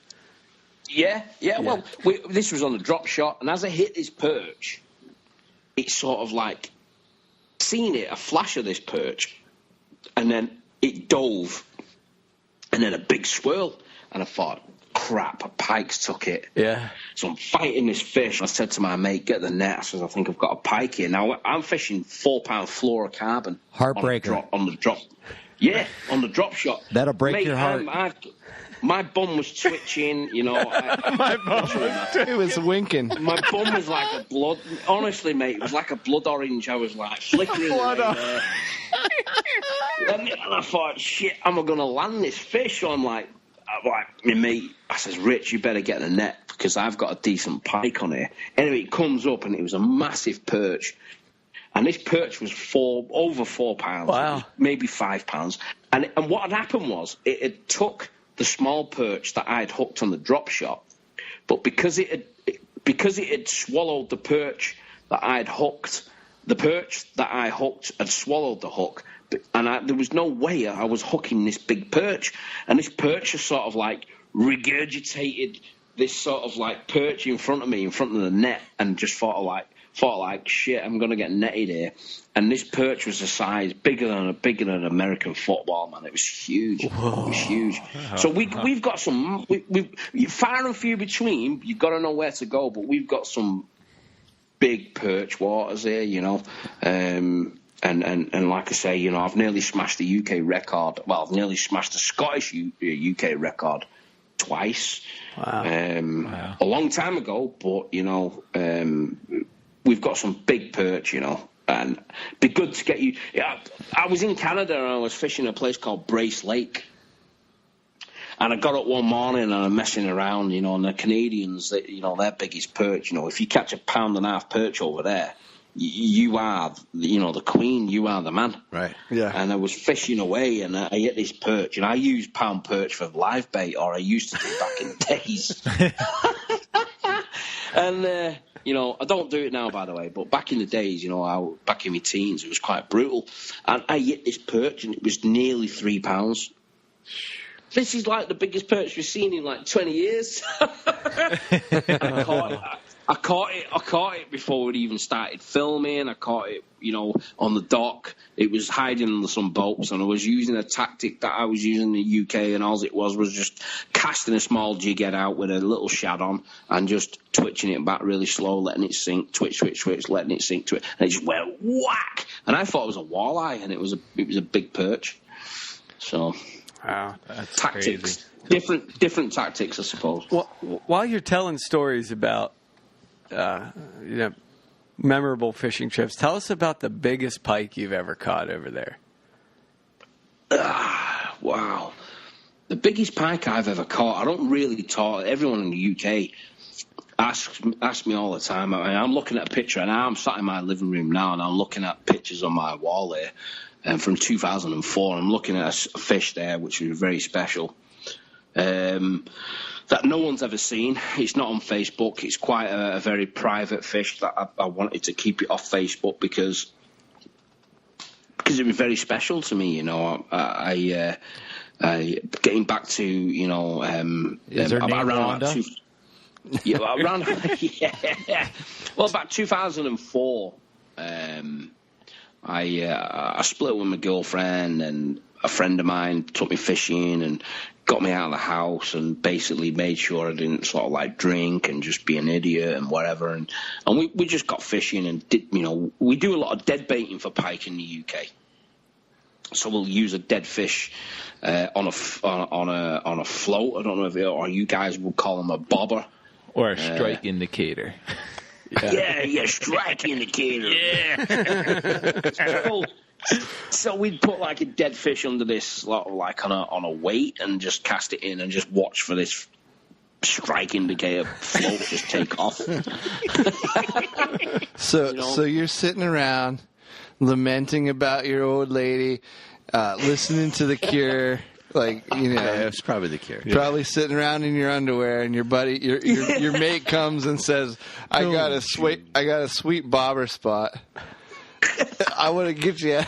Yeah. Yeah. Well, this was on the drop shot, and as I hit this perch, it's sort of like seen a flash of this perch, and then it dove, and then a big swirl, and I thought, crap, a pike's took it. Yeah. So I'm fighting this fish. I said to my mate, get the net. I said, I think I've got a pike here. Now I'm fishing 4-pound fluorocarbon. Heartbreaker. On the drop. Yeah, on the drop shot. That'll break your heart. My bum was twitching, you know. It was winking. My bum was like a blood. Honestly, mate, it was like a blood orange. I was like flickering away there. And I thought, shit, am I going to land this fish? So I'm like, my mate, I says, Rich, you better get the net because I've got a decent pike on here. Anyway, it comes up and it was a massive perch. And this perch was over 4 pounds. Wow. Maybe 5 pounds. And what had happened was it took the small perch that I'd hooked on the drop shot, but because it had swallowed the perch that I'd hooked, the perch that I hooked had swallowed the hook, and there was no way I was hooking this big perch, and this perch has sort of like regurgitated this sort of like perch in front of me, in front of the net, and just thought like shit, I'm gonna get netted here. And this perch was a size bigger than an American football, man. It was huge. Whoa. It was huge. So we've got some. We far and few between. You've got to know where to go, but we've got some big perch waters here, you know. And like I say, you know, I've nearly smashed the UK record. Well, I've nearly smashed the Scottish UK record twice. Wow. A long time ago, but you know, we've got some big perch, you know. And it'd be good to get you. Yeah, I was in Canada and I was fishing a place called Brace Lake. And I got up one morning and I'm messing around, you know, and the Canadians, you know, their biggest perch, you know, if you catch 1.5 pound perch over there, you are, you know, the queen, you are the man. Right. Yeah. And I was fishing away and I hit this perch, and I use pound perch for live bait, or I used to do back in the days. And, you know, I don't do it now, by the way, but back in the days, you know, back in my teens, it was quite brutal. And I hit this perch and it was nearly 3 pounds. This is like the biggest perch we've seen in like 20 years. I caught it before we'd even started filming. I caught it, you know, on the dock. It was hiding under some boats, and I was using a tactic that I was using in the UK, and all it was just casting a small jig head out with a little shad on and just twitching it back really slow, letting it sink, twitch, letting it sink to it, and it just went whack. And I thought it was a walleye, and it was a big perch. So, wow, that's tactics, crazy. different tactics, I suppose. Well, while you're telling stories about you know, memorable fishing trips, tell us about the biggest pike you've ever caught over there. Wow. The biggest pike I've ever caught, I don't really talk. Everyone in the UK asks me all the time. I mean, I'm looking at a picture, and I'm sat in my living room now, and I'm looking at pictures on my wall here from 2004. I'm looking at a fish there, which was very special. That no one's ever seen. It's not on Facebook. It's quite a very private fish that I wanted to keep it off Facebook because it was very special to me. You know, I getting back to, you know, is her name Wanda? Around yeah. Well, about 2004, I split with my girlfriend, and a friend of mine took me fishing and got me out of the house and basically made sure I didn't sort of like drink and just be an idiot and whatever. And we just got fishing and did, you know, we do a lot of dead baiting for pike in the UK. So we'll use a dead fish on a float. I don't know if or you guys would call them a bobber. Or a strike indicator. Yeah, strike indicator. Yeah. So we'd put like a dead fish under this, like on a weight, and just cast it in and just watch for this strike indicator float just take off. So you're sitting around lamenting about your old lady, listening to The Cure. Like, it's probably The Cure. Probably sitting around in your underwear, and your buddy, your mate comes and says, "I got a sweet bobber spot. I want to get you out.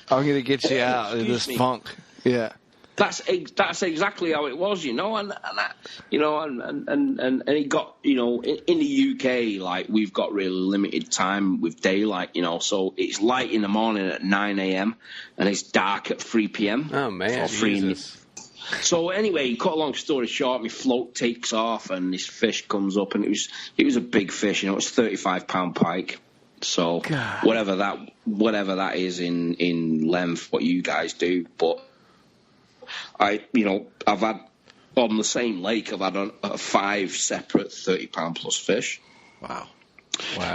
I'm going to get you out of this funk." Yeah, that's exactly how it was, and he got, in the UK, like, we've got really limited time with daylight, so it's light in the morning at 9 a.m. and it's dark at 3 p.m. Oh man, So anyway, cut a long story short, my float takes off and this fish comes up, and it was a big fish, it was 35-pound pike. So God. whatever that is in length, what you guys do, but I've had on the same lake, I've had 5 separate 30-pound plus fish. Wow.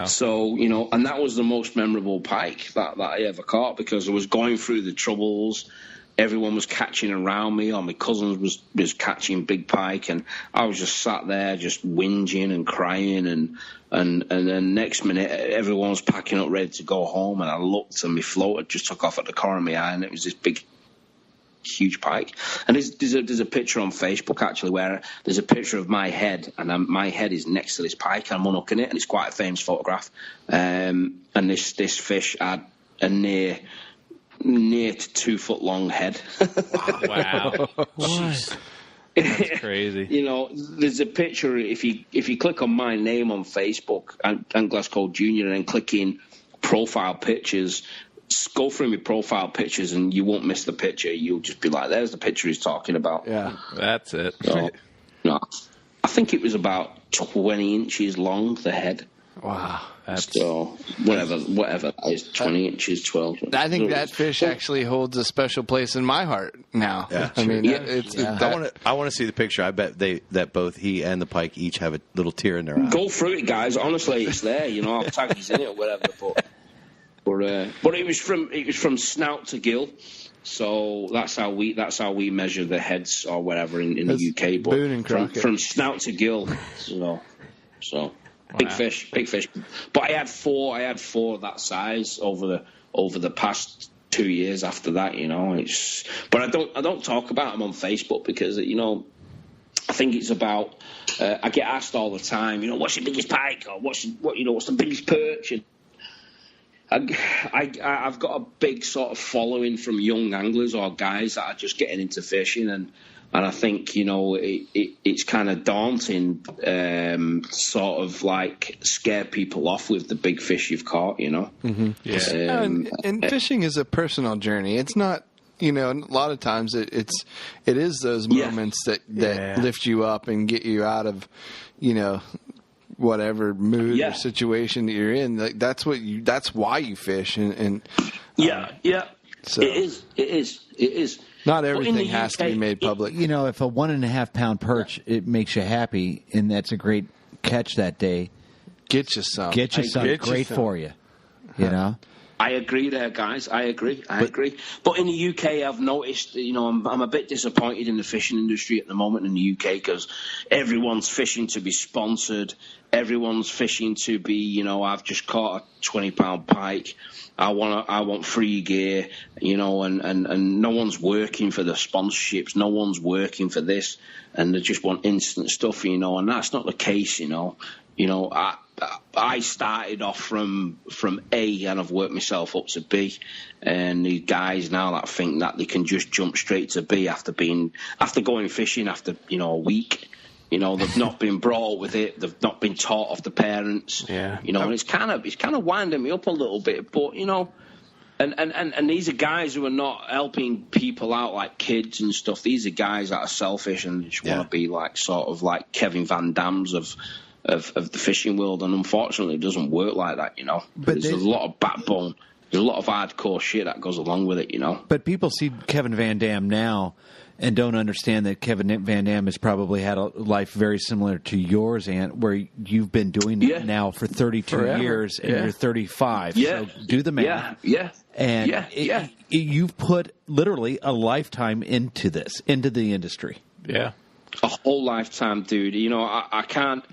So, and that was the most memorable pike that I ever caught, because I was going through the troubles. Everyone was catching around me, or my cousins was catching big pike, and I was just sat there just whinging and crying, and then next minute everyone was packing up ready to go home, and I looked and my float had just took off at the corner of my eye, and it was this big, huge pike. And there's a picture on Facebook actually where there's a picture of my head, and my head is next to this pike, and I'm unhooking it, and it's quite a famous photograph. And this fish had a near to 2 foot long head. Wow. What? That's crazy. There's a picture, if you click on my name on Facebook, Ant Glascoe Jr., and then click in profile pictures, go through my profile pictures, and you won't miss the picture. You'll just be like, there's the picture he's talking about. Yeah. That's it. So, no, I think it was about 20 inches long, the head. Wow. So whatever that is, 20 inches, 12. I think that fish actually holds a special place in my heart now. Yeah, I mean, I want to see the picture. I bet that both he and the pike each have a little tear in their eye. Go through it, guys. Honestly, it's there. I'll tag you in it or whatever. But it was from snout to gill. So that's how we measure the heads or whatever in the UK. But Boone and Crockett. From snout to gill, so. Big fish. But I had four that size over the past 2 years after that. But I don't talk about them on Facebook because I think it's about. I get asked all the time, what's your biggest pike, or what's the biggest perch, and I've got a big sort of following from young anglers or guys that are just getting into fishing, and I think, it's kind of daunting, sort of like scare people off with the big fish you've caught, Mm-hmm. Yeah. And fishing is a personal journey. It's not, a lot of times it is those moments that lift you up and get you out of, whatever mood or situation that you're in. Like, that's why you fish. And So it is. Not everything has to be made public. If a 1.5 pound perch, it makes you happy, and that's a great catch that day. Get you some. Great for you. I agree there, guys. I agree. But in the UK, I've noticed, I'm a bit disappointed in the fishing industry at the moment in the UK, because everyone's fishing to be sponsored. Everyone's fishing to be, I've just caught a 20-pound pike. I want free gear, and no one's working for the sponsorships. No one's working for this, and they just want instant stuff, and that's not the case, I started off from A, and I've worked myself up to B, and the guys now that think that they can just jump straight to B after going fishing after a week, they've not been brought with it, they've not been taught off the parents, and it's kind of winding me up a little bit, but and these are guys who are not helping people out like kids and stuff. These are guys that are selfish and just want to be like sort of like Kevin Van Dam's of the fishing world, and unfortunately it doesn't work like that, But there's a lot of backbone, there's a lot of hardcore shit that goes along with it, But people see Kevin Van Dam now and don't understand that Kevin Van Dam has probably had a life very similar to yours, Ant, where you've been doing it now for 32 Forever. years and you're 35. Yeah. So do the math. And you've put literally a lifetime into the industry. Yeah. A whole lifetime, dude. You know, I can't.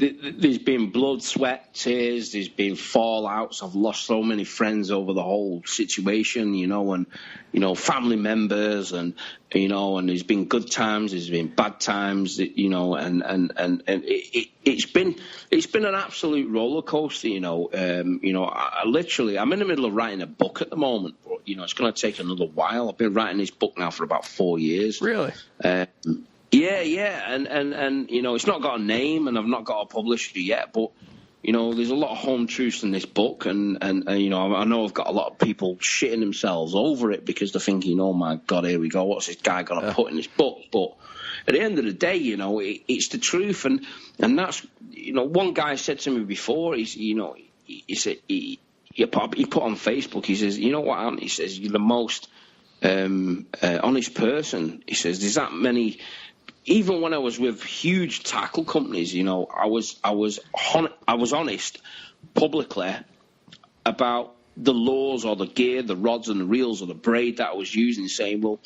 There's been blood, sweat, tears. There's been fallouts. I've lost so many friends over the whole situation, you know, and, you know, family members, and, you know, and there's been good times, there's been bad times, you know, and it's been an absolute roller coaster, you know. I'm in the middle of writing a book at the moment, but, you know, it's going to take another while. I've been writing this book now for about 4 years. Really? Yeah, and you know, it's not got a name, and I've not got a publisher yet, but, you know, there's a lot of home truths in this book, and you know, I know I've got a lot of people shitting themselves over it because they're thinking, oh my God, here we go, what's this guy going to put in this book? But at the end of the day, you know, it's the truth, and that's, you know, one guy said to me before, he said, he put on Facebook, he says, you know what, Ant? He says, you're the most honest person. He says, there's that many. Even when I was with huge tackle companies, you know, I was honest publicly about the laws or the gear, the rods and the reels or the braid that I was using, saying, well,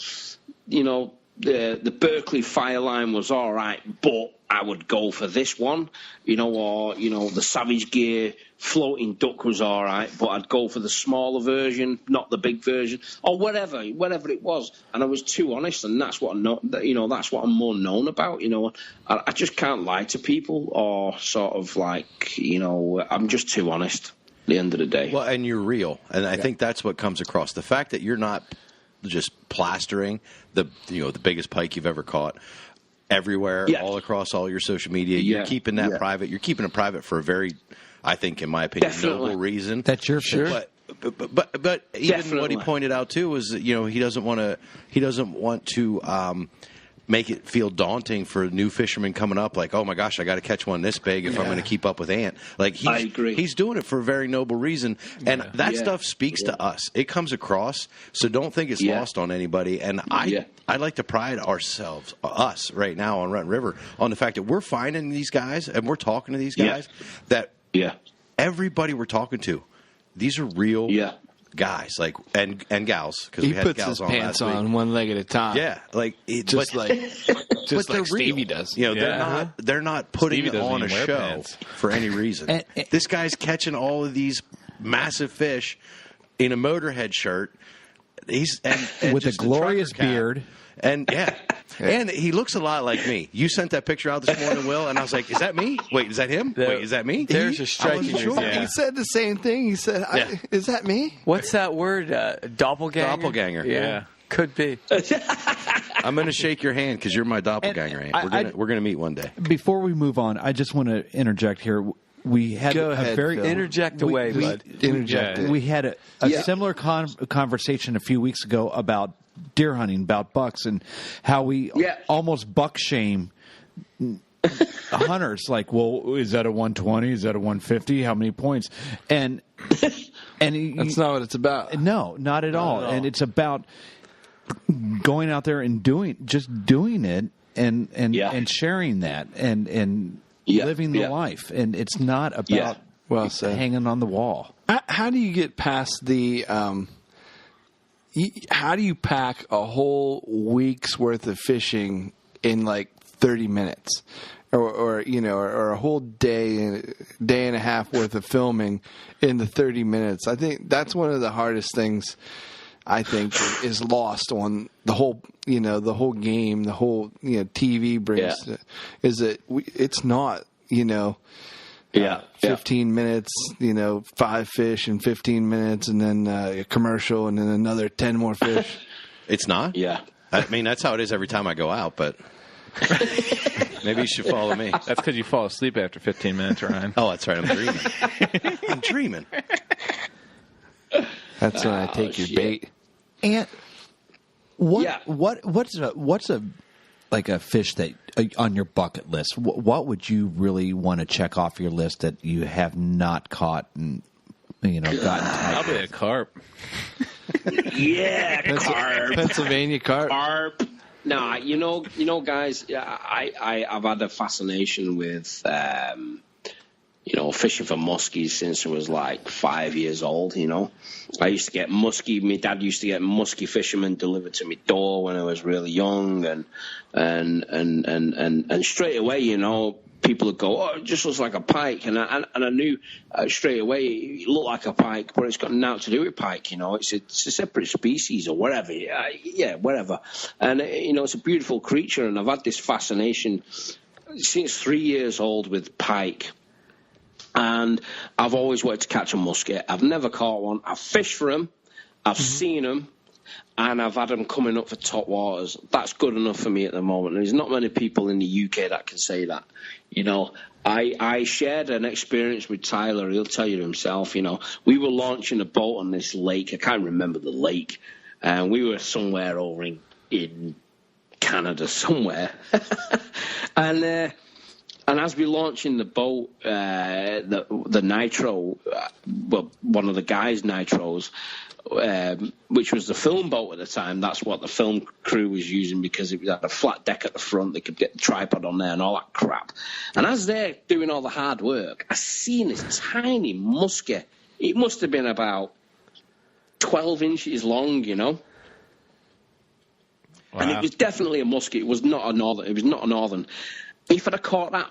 you know, the Berkeley Fire line was all right, but I would go for this one, you know, or, you know, the Savage Gear floating duck was all right, but I'd go for the smaller version, not the big version, or whatever it was. And I was too honest, and that's what that's what I'm more known about, you know. I just can't lie to people, or sort of like, you know, I'm just too honest at the end of the day. Well, and you're real, and I think that's what comes across. The fact that you're not just plastering the biggest pike you've ever caught everywhere, all across all your social media. You're keeping that private. You're keeping it private for a very, I think, in my opinion, noble reason. That's your fish. But even what he pointed out too was that, you know, he doesn't want to make it feel daunting for new fishermen coming up. Like, oh my gosh, I got to catch one this big if I'm going to keep up with Ant. Like, I agree. He's doing it for a very noble reason, and that stuff speaks to us. It comes across, so don't think it's lost on anybody. And I like to pride us right now on Rut and River on the fact that we're finding these guys and we're talking to these guys that everybody we're talking to, these are real guys, like, and gals, because we had gals on last week. He puts his pants on one leg at a time. Yeah, like just like Stevie does. You know, they're not putting it on a show for any reason. This guy's catching all of these massive fish in a Motorhead shirt. He's and with a glorious beard. And and he looks a lot like me. You sent that picture out this morning, Will, and I was like, "Is that me? Wait, is that him? Wait, is that me?" There's a striking example. He said the same thing. He said, "Is that me?" What's that word? Doppelganger. Doppelganger. Yeah, could be. I'm going to shake your hand because you're my doppelganger. We're going to meet one day. Before we move on, I just want to interject here. We had interject away, bud. We had a similar conversation a few weeks ago about deer hunting, about bucks, and how we almost buck shame hunters. Like, well, is that a 120? Is that a 150? How many points? And that's not what it's about. No, not at all. And it's about going out there and doing it and sharing that and living the life. And it's not about hanging on the wall. How do you get past the how do you pack a whole week's worth of fishing in like 30 minutes, or a whole day and a half worth of filming in the 30 minutes? I think that's one of the hardest things. I think is lost on the whole game, the whole TV brings is that it's not 15 minutes, 5 fish in 15 minutes, and then a commercial, and then another 10 more fish. It's not? Yeah. I mean, that's how it is every time I go out, but maybe you should follow me. That's because you fall asleep after 15 minutes, Ryan. Oh, that's right. I'm dreaming. That's when I take your bait. And what's a fish that on your bucket list? What would you really want to check off your list that you have not caught and gotten tied? Probably a carp. Carp. Pennsylvania carp. Carp. Nah, you know, guys. I've had a fascination with, fishing for muskies since I was like 5 years old. I used to get muskie. My dad used to get muskie fishermen delivered to my door when I was really young, and straight away, people would go, "Oh, it just looks like a pike," and I knew straight away it looked like a pike, but it's got nothing to do with pike. It's a separate species or whatever. Yeah, whatever. And it's a beautiful creature, and I've had this fascination since 3 years old with pike. And I've always wanted to catch a muskie. I've never caught one. I've fished for them. I've seen them. And I've had them coming up for top waters. That's good enough for me at the moment. There's not many people in the UK that can say that. I shared an experience with Tyler. He'll tell you himself. We were launching a boat on this lake. I can't remember the lake. And we were somewhere over in Canada somewhere. And as we launching the boat, the nitro, one of the guys' nitros, which was the film boat at the time. That's what the film crew was using because it had a flat deck at the front. They could get the tripod on there and all that crap. And as they're doing all the hard work, I seen this tiny muskie. It must have been about 12 inches long, Wow. And it was definitely a muskie. It was not a northern. It was not a northern. If I'd have caught that,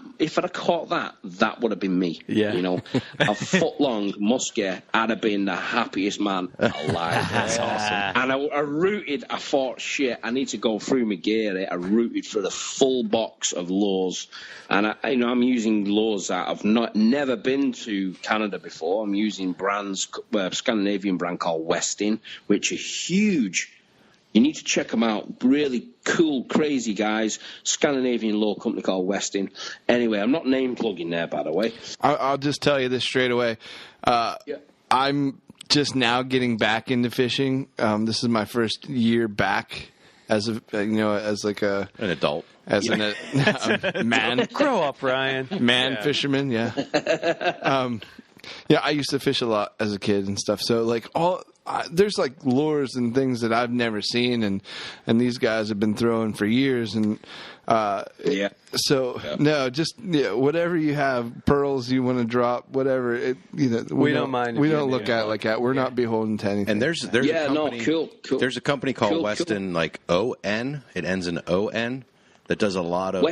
that would have been me. Yeah. A foot-long muskie, I'd have been the happiest man alive. That's awesome. And I rooted. I thought, shit, I need to go through my gear. I rooted for the full box of lures, and I'm using lures that I've never been to Canada before. I'm using brands, Scandinavian brand called Westin, which are huge. You need to check them out. Really cool, crazy guys. Scandinavian lure company called Westin. Anyway, I'm not name plugging there, by the way. I'll just tell you this straight away. I'm just now getting back into fishing. This is my first year back as an adult, as a man. Grow up, Ryan. Fisherman. Yeah. I used to fish a lot as a kid and stuff. So there's lures and things that I've never seen, and these guys have been throwing for years, and whatever you have, pearls you want to drop, whatever we don't mind. We don't look at it like that. We're not beholden to anything. And there's a company, cool. There's a company called Westin, ON. It ends in ON that does a lot of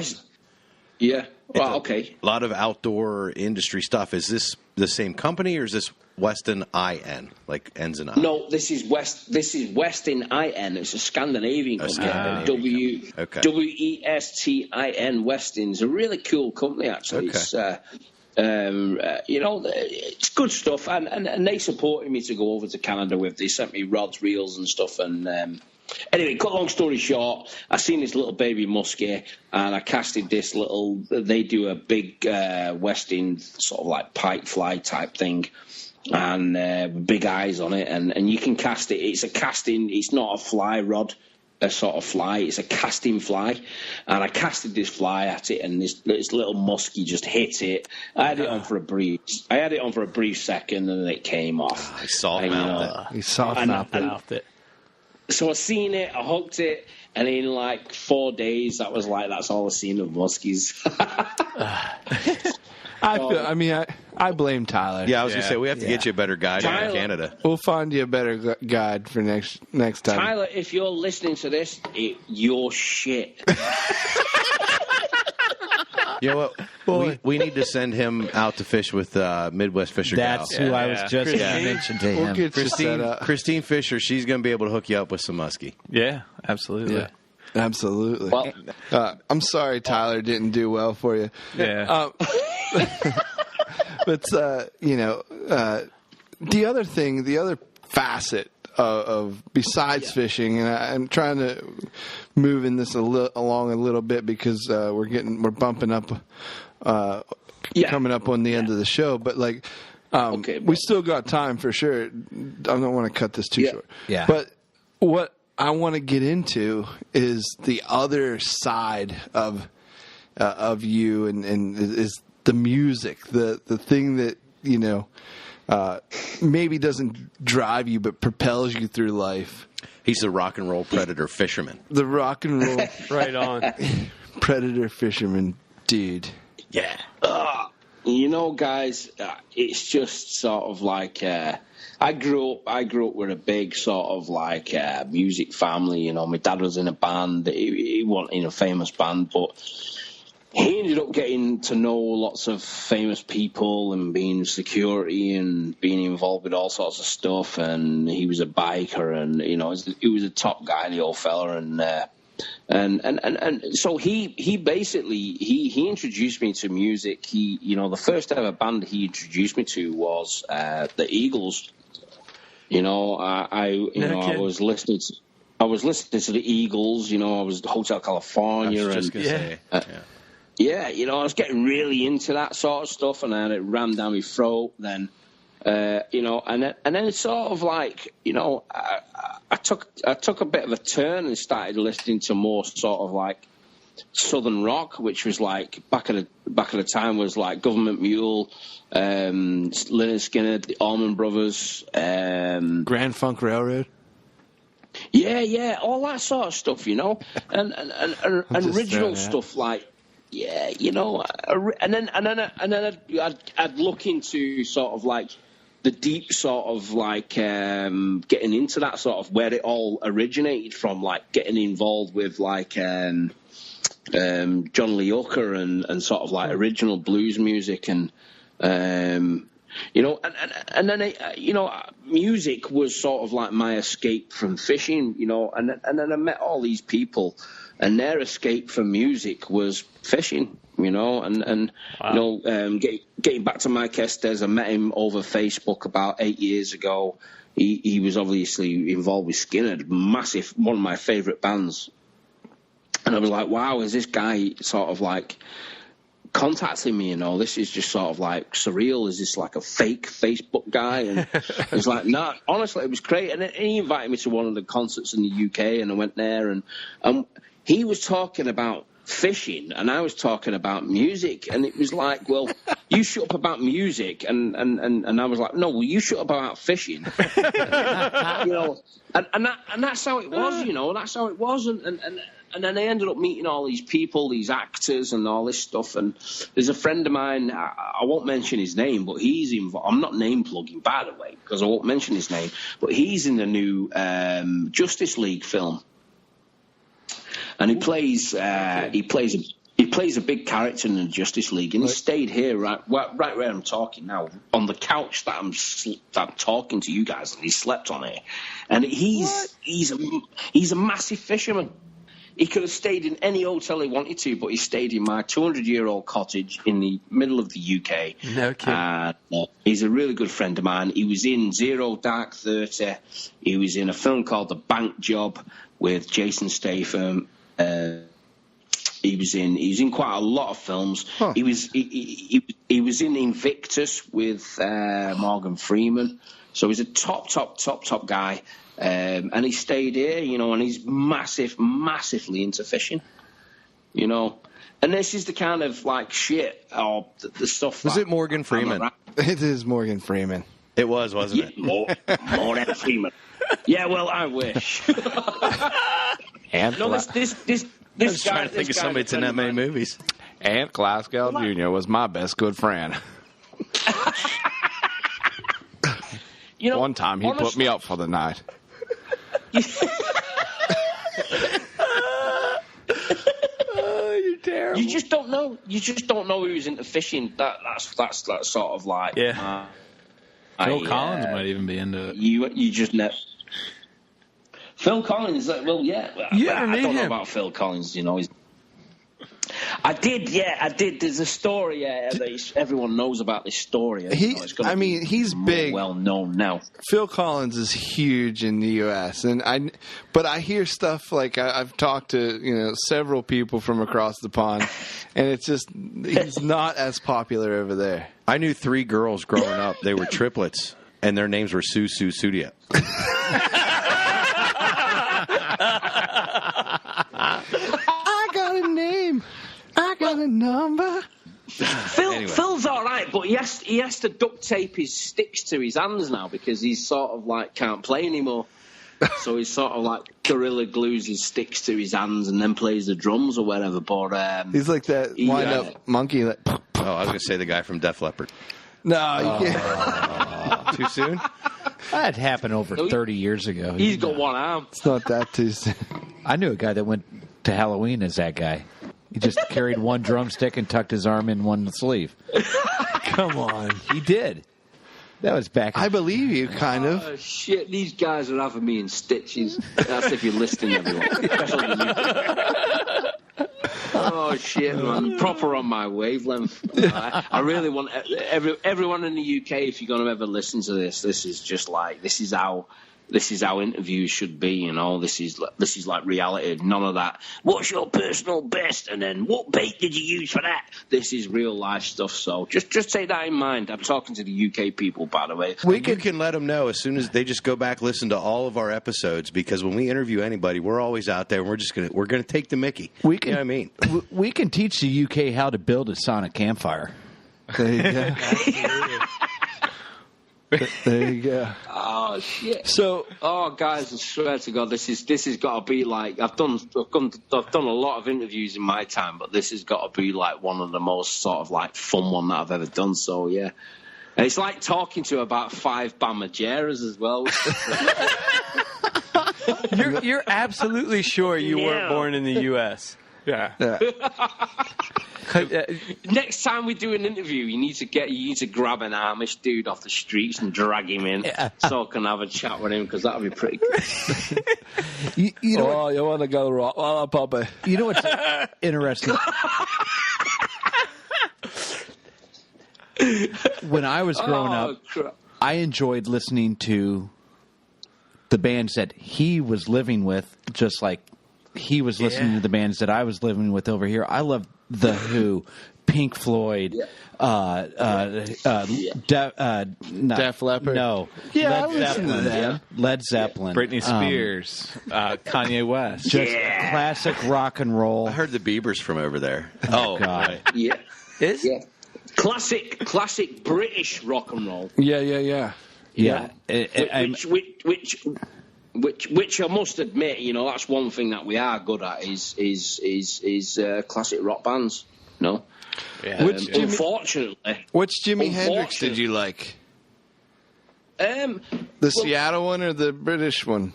okay. A lot of outdoor industry stuff. Is this the same company, or is this Westin IN, like ends in I? No, this is Westin IN. It's a Scandinavian company. WESTIN. Westin's a really cool company, actually. Okay. It's good stuff, and they supported me to go over to Canada with. They sent me rods, reels, and stuff, and. Anyway, cut long story short, I seen this little baby muskie, and I casted this little. They do a big Westin sort of like pike fly type thing, and big eyes on it, and you can cast it. It's a casting. It's not a fly rod, a sort of fly. It's a casting fly, and I casted this fly at it, and this little muskie just hit it. I had it on for a brief second, and then it came off. He soft-mouthed it. He soft-mouthed it. So I seen it, I hooked it, and in 4 days, that's all I seen of muskies. I blame Tyler. Yeah, I was going to say, we have to get you a better guide in Canada. We'll find you a better guide for next time. Tyler, if you're listening to this, you're shit. You know what? We need to send him out to fish with Midwest Fisher Gal. That's who I was just going to mention to him. We'll get Christine Fisher, she's going to be able to hook you up with some muskie. Yeah, absolutely. Yeah. Absolutely. Well, I'm sorry Tyler didn't do well for you. Yeah. But, the other facet of besides fishing, and I'm trying to move in this along a little bit because we're bumping up, coming up on the end of the show. But we still got time for sure. I don't want to cut this too short. Yeah. But what I want to get into is the other side of you, and is the music, the thing that maybe doesn't drive you, but propels you through life. He's the rock and roll predator fisherman. The rock and roll Right on. predator fisherman dude. Yeah. Guys, it's just sort of like I grew up with a big sort of like music family. My dad was in a band. He wasn't in a famous band, but he ended up getting to know lots of famous people and being security and being involved with all sorts of stuff. And he was a biker, and he was a top guy, the old fella, and so he basically introduced me to music. The first ever band he introduced me to was the Eagles. I was listening to the Eagles. I was Hotel California. I was just gonna say. I was getting really into that sort of stuff, and then it ran down my throat. Then, and then it's sort of like, I took a bit of a turn and started listening to more sort of like Southern rock, which was like back at the time was like Government Mule, Lynyrd Skynyrd, the Allman Brothers, Grand Funk Railroad. Yeah, all that sort of stuff, and original stuff like. Yeah, and then I'd look into sort of like the deep sort of like getting into that sort of where it all originated from, like getting involved with like John Lee Hooker and sort of like original blues music and and then music was sort of like my escape from fishing, and then I met all these people. And their escape from music was fishing, and wow. Getting back to Mike Estes, I met him over Facebook about 8 years ago. He was obviously involved with Skynyrd, massive, one of my favourite bands. And I was like, wow, is this guy sort of like contacting me? This is just sort of like surreal. Is this like a fake Facebook guy? And it was like, nah, honestly, it was great. And he invited me to one of the concerts in the UK, and I went there, and he was talking about fishing, and I was talking about music, and it was like, well, you shut up about music, and I was like, no, well, you shut up about fishing, and that's how it was, that's how it was, and then I ended up meeting all these people, these actors, and all this stuff. And there's a friend of mine, I won't mention his name, but he's involved. I'm not name plugging, by the way, because I won't mention his name, but he's in the new Justice League film. And he plays a big character in the Justice League, and he stayed here right where I'm talking now, on the couch that I'm talking to you guys, and he slept on it. And he's a massive fisherman. He could have stayed in any hotel he wanted to, but he stayed in my 200-year-old cottage in the middle of the UK. No kidding. He's a really good friend of mine. He was in Zero Dark 30. He was in a film called The Bank Job with Jason Statham. He was in quite a lot of films. Huh. He was in Invictus with Morgan Freeman. So he's a top guy. And he stayed here, and he's massively into fishing, And this is the kind of like shit or the stuff. Was it Morgan Freeman? It is Morgan Freeman. It was, wasn't it? Morgan Freeman. Yeah, well, I wish. Ant I was trying to think of somebody that's in that many movies. Ant Glascoe Jr. was my best good friend. One time he put me up for the night. Oh, you're terrible. You just don't know. You just don't know who's into fishing. That's sort of like. Yeah. Phil Collins might even be into it. You just never. Phil Collins, well, yeah. I don't know about Phil Collins, He's, I did. There's a story that everyone knows about this story. He's big, well known now. Phil Collins is huge in the U.S. But I hear stuff like I've talked to several people from across the pond, and it's just he's not as popular over there. I knew 3 girls growing up. They were triplets, and their names were Sue Sudia. I got a name. I got a number. Phil's all right, but he has to duct tape his sticks to his hands now because he's sort of like can't play anymore. So he's sort of like gorilla glues his sticks to his hands and then plays the drums or whatever. But he's like that wind-up monkey. That, I was going to say the guy from Def Leppard. No, you can't. Too soon? That happened over 30 years ago. He's got one arm. It's not that too soon. I knew a guy that went to Halloween as that guy. He just carried one drumstick and tucked his arm in one sleeve. Come on. He did. That was back. I believe you, kind of. Oh, shit, these guys are having me in stitches. That's if you're listening, everyone. Especially you. Oh, shit, man. Proper on my wavelength. I really want everyone in the UK, if you're going to ever listen to this, this is just like, this is how interviews should be, you know. This is like reality. None of that. What's your personal best? And then what bait did you use for that? This is real life stuff. So just take that in mind. I'm talking to the UK people, by the way. You can let them know as soon as they just go back listen to all of our episodes, because when we interview anybody, we're always out there and we're gonna take the Mickey. You know what I mean? We can teach the UK how to build a sonic campfire. There you go. There you go. Oh shit! So, guys, I swear to God, this has got to be like I've done a lot of interviews in my time, but this has got to be like one of the most sort of like fun one that I've ever done. So yeah, and it's like talking to about 5 Bamajeras as well. You're absolutely sure you weren't born in the U.S. Yeah. Next time we do an interview, you need to grab an Amish dude off the streets and drag him in so I can have a chat with him, because that'll be pretty good. you know you want to go rock? Well, Papa. You know what's interesting? When I was growing up, crap. I enjoyed listening to the bands that he was living with, just like he was listening to the bands that I was living with over here. I loved The Who, Pink Floyd, Def Leppard. No. Yeah, Led Zeppelin. Led Zeppelin. Britney Spears, Kanye West. Just classic rock and roll. I heard the Biebers from over there. Oh, God. Right. Yeah. Yeah. Classic British rock and roll. Yeah. Which I must admit, you know, that's one thing that we are good at is classic rock bands. No, unfortunately. Which Jimi Hendrix did you like? The Seattle one or the British one?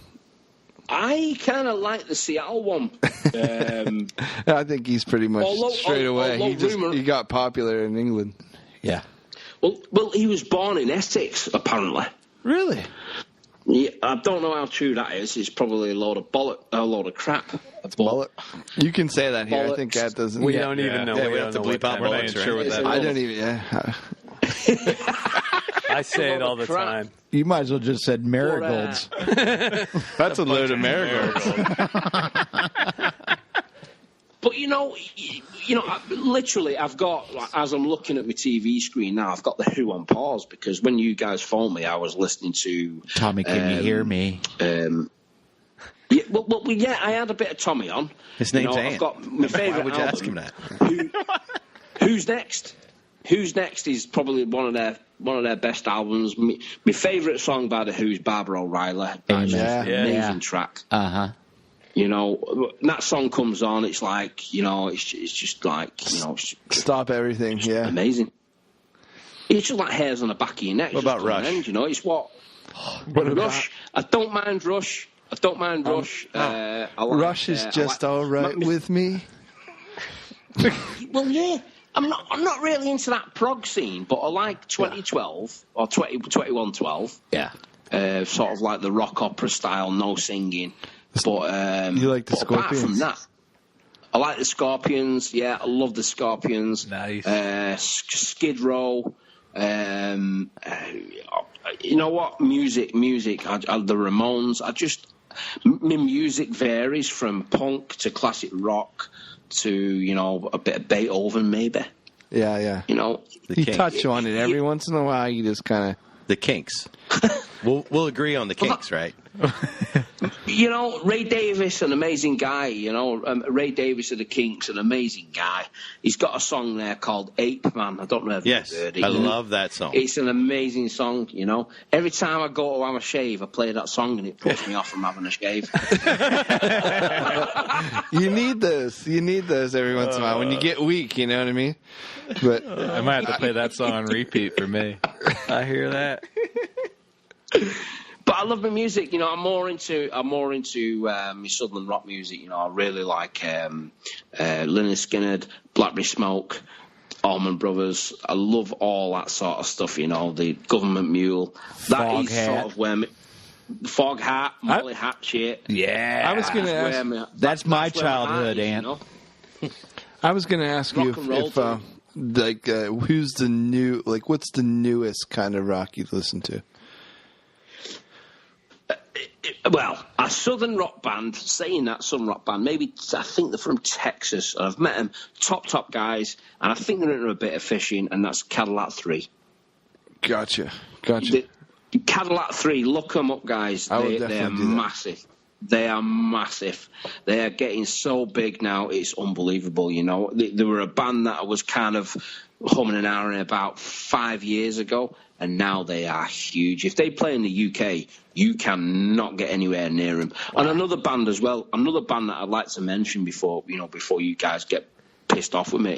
I kind of like the Seattle one. I think he's pretty much straight away. He got popular in England. Yeah. Well, he was born in Essex, apparently. Really? Yeah, I don't know how true that is. It's probably a load of crap. That's bullet. You can say that here. I think that doesn't. We don't even know. Yeah, we have to bleep out bullets, right? Sure what that I don't even. Yeah. I say it all the time. You might as well just said marigolds. That's a load of marigolds. But you know, literally, I've got, as I'm looking at my TV screen now, I've got the Who on pause, because when you guys phoned me, I was listening to Tommy, can you hear me? I had a bit of Tommy on. His name's Ant. I've got my favourite Why would you album. ask him that? Who's Next? Who's Next is probably one of their best albums. My favourite song by the Who's Barbara O'Reilly. That's an amazing track. You know, that song comes on, it's like, you know, it's just like, you know, Stop everything. Yeah. amazing. It's just like hairs on the back of your neck. What about Rush? You know, it's what Rush. I don't mind Rush. I like, Rush is just all right with me. Well, yeah. I'm not really into that prog scene, but I like 2012 or 2112. Yeah. Sort of like the rock opera style, no singing. But You like the apart Scorpions? from that, I like the Scorpions. Yeah, I love the Scorpions. Nice. Skid Row. You know what? Music. The Ramones. My music varies from punk to classic rock to, you know, a bit of Beethoven maybe. Yeah. You know, You touch on it every once in a while. You just kind of. The Kinks. We'll agree on the Kinks, right? You know, Ray Davies, an amazing guy. You know, Ray Davies of the Kinks, an amazing guy. He's got a song there called Ape Man. I don't know if you've heard it. I love that song. It's an amazing song, you know. Every time I go to have a shave, I play that song and it puts me off from having a shave. You need those. You need those every once in a while when you get weak, you know what I mean? But I might have to play that song on repeat for me. I hear that. But I love my music. You know, I'm more into my southern rock music. You know, I really like Lynyrd Skynyrd, Blackberry Smoke, Allman Brothers. I love all that sort of stuff. You know, the Government Mule. That is sort of where Fog Hat, Molly Hatchet. Yeah, I was going to ask. That's my childhood, Ant. You know? I was going to ask you if who's the new, like, what's the newest kind of rock you listen to? Well, a southern rock band, saying that southern rock band, maybe I think they're from Texas. I've met them, top guys, and I think they're into a bit of fishing, and that's Cadillac 3. Gotcha. The Cadillac 3, look them up, guys. They're massive. They are massive. They are getting so big now, it's unbelievable, you know. They were a band that I was kind of humming and ahhing about 5 years ago, and now they are huge. If they play in the UK, you cannot get anywhere near them. Wow. And another band as well, another band that I'd like to mention before you guys get pissed off with me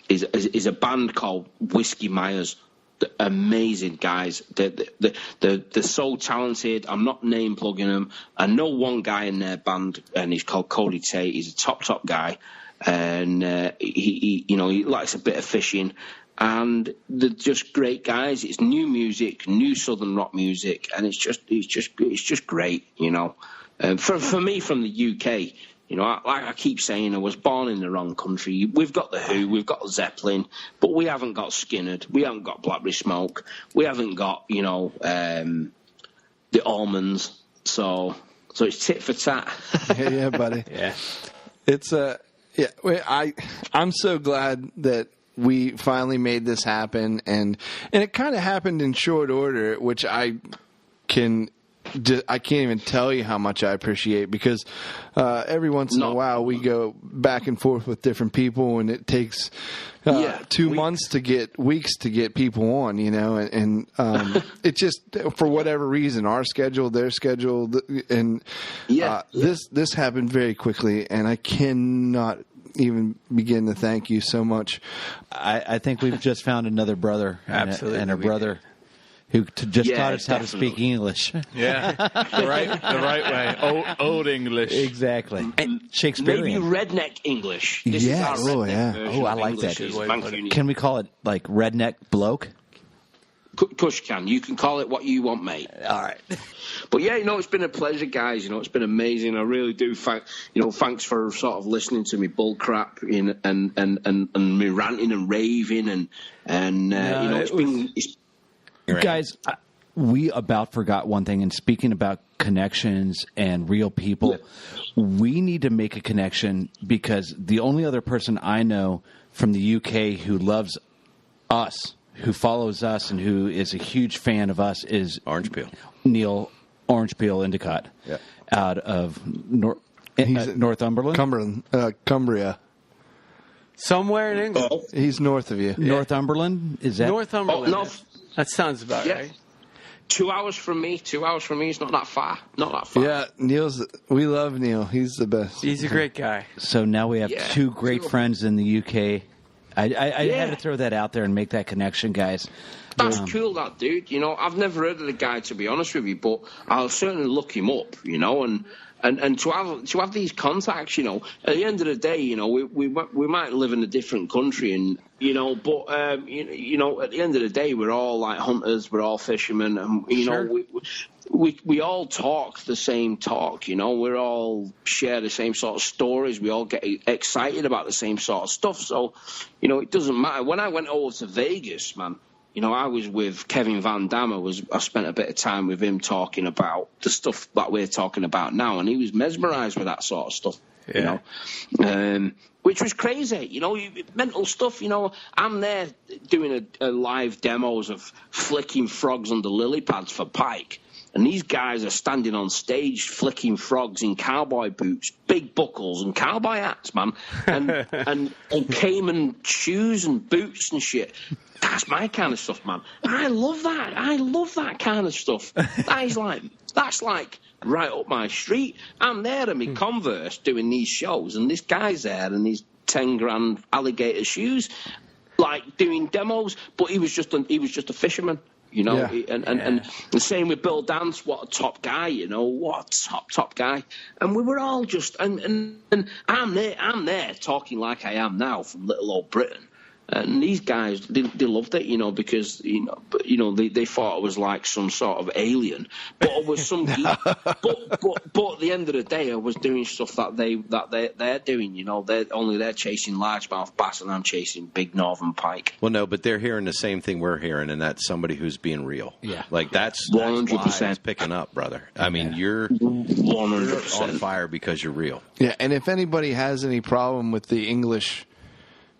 is a band called Whiskey Myers. They're amazing guys. They're so talented. I'm not name plugging them. I know one guy in their band, and he's called Cody Tate. He's a top guy, and he likes a bit of fishing. And they're just great guys. It's new music, new southern rock music, and it's just great, you know. For me, from the UK, you know, like I keep saying, I was born in the wrong country. We've got the Who, we've got Zeppelin, but we haven't got Skynyrd, we haven't got Blackberry Smoke, we haven't got, you know, the Allmans. So it's tit for tat. Yeah, buddy. Yeah, it's I'm so glad that we finally made this happen, and it kind of happened in short order, which I can't even tell you how much I appreciate, because every once in a while we go back and forth with different people, and it takes 2 months to get weeks to get people on, you know, and it just, for whatever reason, our schedule, their schedule, and this happened very quickly, and I cannot even begin to thank you so much. I think we've just found another brother, absolutely, and a brother who just taught us how to speak English. Yeah, the right way. Old English. Exactly. Shakespearean. Maybe redneck English. This is our redneck version I like English. that. Can we call it like redneck bloke? Kush can. You can call it what you want, mate. All right. But yeah, you know, it's been a pleasure, guys. You know, it's been amazing. I really do. Thanks for sort of listening to me bull crap and me ranting and raving and you know, it's guys, we about forgot one thing. And speaking about connections and real people, we need to make a connection, because the only other person I know from the UK who loves us, who follows us, and who is a huge fan of us is Orange Peel. Neil Orange Peel Endicott, out of Northumberland, Cumbria. somewhere in England. He's north of you. Northumberland, is that Northumberland. no. That sounds about right. 2 hours from me. 2 hours from me is not that far. Not that far. Yeah, we love Neil. He's the best. He's a great guy. So now we have two great friends in the UK. I had to throw that out there and make that connection, guys. That's cool, that dude. You know, I've never heard of the guy, to be honest with you, but I'll certainly look him up, you know, and to have these contacts, you know, at the end of the day, you know, we might live in a different country, and you know, but you know, at the end of the day, we're all like hunters, we're all fishermen, and you know, we all talk the same talk, you know, we all share the same sort of stories, we all get excited about the same sort of stuff. So, you know, it doesn't matter. When I went over to Vegas, man, you know, I was with Kevin Van Damme. I spent a bit of time with him talking about the stuff that we're talking about now, and he was mesmerised with that sort of stuff. you know, which was crazy, you know, mental stuff. You know, I'm there doing a live demos of flicking frogs under lily pads for pike. And these guys are standing on stage flicking frogs in cowboy boots, big buckles and cowboy hats, man, and caiman shoes and boots and shit. That's my kind of stuff, man. I love that. I love that kind of stuff. That's like right up my street. I'm there in my Converse doing these shows, and this guy's there in these 10 grand alligator shoes, like doing demos. But he was just a fisherman. You know, and the same with Bill Dance. What a top guy, you know, what a top guy. And we were all just, and I'm there talking like I am now from little old Britain. And these guys, they loved it, you know, because they thought I was like some sort of alien, but I was some geek. But at the end of the day, I was doing stuff that they're doing, you know. They're chasing largemouth bass, and I'm chasing big northern pike. Well, no, but they're hearing the same thing we're hearing, and that's somebody who's being real. Yeah, like that's 100% it's picking up, brother. I mean, you're 100% on fire because you're real. Yeah, and if anybody has any problem with the English.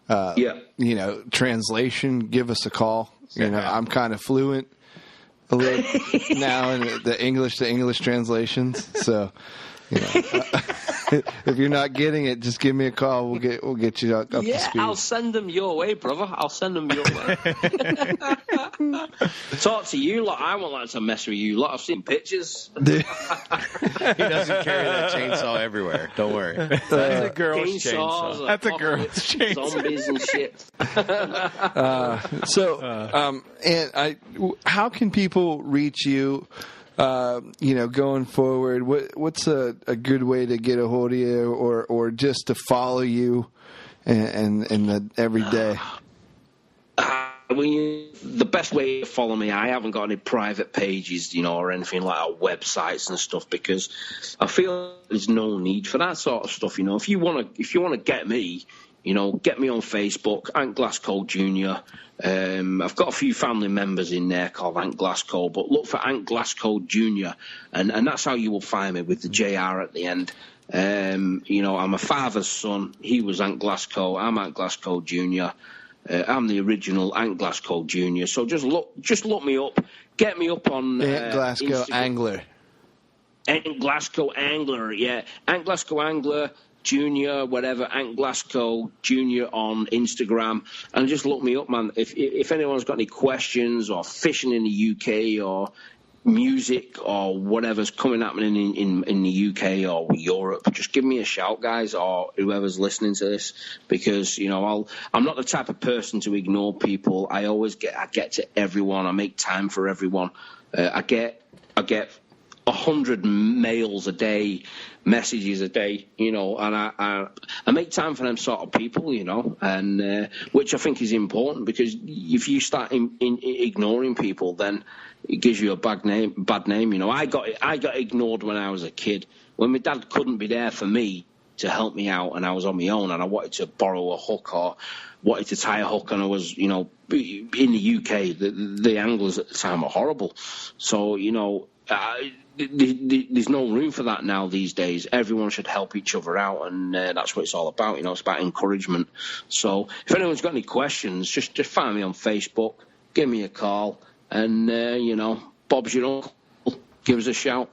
You know, translation, give us a call. You know, I'm kind of fluent a little now in the English to English translations. So, you know, if you're not getting it, just give me a call. We'll get you up to speed. Yeah, I'll send them your way, brother. I'll send them your way. Talk to you lot. I won't like to mess with you lot. I've seen pictures. He doesn't carry that chainsaw everywwer. Don't worry. That's a girl's chainsaw. That's a girl's chainsaw. Zombies and shit. And how can people reach you? You know, going forward, what's a good way to get a hold of you, or just to follow you, and every day? The best way to follow me, I haven't got any private pages, you know, or anything like that, websites and stuff, because I feel there's no need for that sort of stuff. You know, if you want to get me, you know, get me on Facebook, Ant Glascoe Jr. I've got a few family members in there called Ant Glascoe, but look for Ant Glascoe Jr. and that's how you will find me, with the JR at the end. You know, I'm a father's son. He was Ant Glascoe. I'm Ant Glascoe Jr. I'm the original Ant Glascoe Jr. So just look me up. Get me up on Ant Glascoe Instagram. Angler. Ant Glascoe Angler, yeah. Ant Glascoe Angler Junior, whatever, Ant Glascoe Jr. on Instagram, and just look me up, man. If anyone's got any questions, or fishing in the UK, or music, or whatever's happening in the UK or Europe, just give me a shout, guys, or whoever's listening to this, because, you know, I'm not the type of person to ignore people. I get to everyone. I make time for everyone. I get 100 mails a day, messages a day, you know, and I make time for them sort of people, you know, and which I think is important, because if you start ignoring people, then it gives you a bad name. You know, I got ignored when I was a kid, when my dad couldn't be there for me to help me out, and I was on my own, and I wanted to borrow a hook or wanted to tie a hook, and I was, you know, in the UK, the anglers at the time were horrible. So, you know, there's no room for that now these days. Everyone should help each other out, and that's what it's all about. You know, it's about encouragement. So if anyone's got any questions, just find me on Facebook, give me a call, and you know, Bob's your uncle. Give us a shout.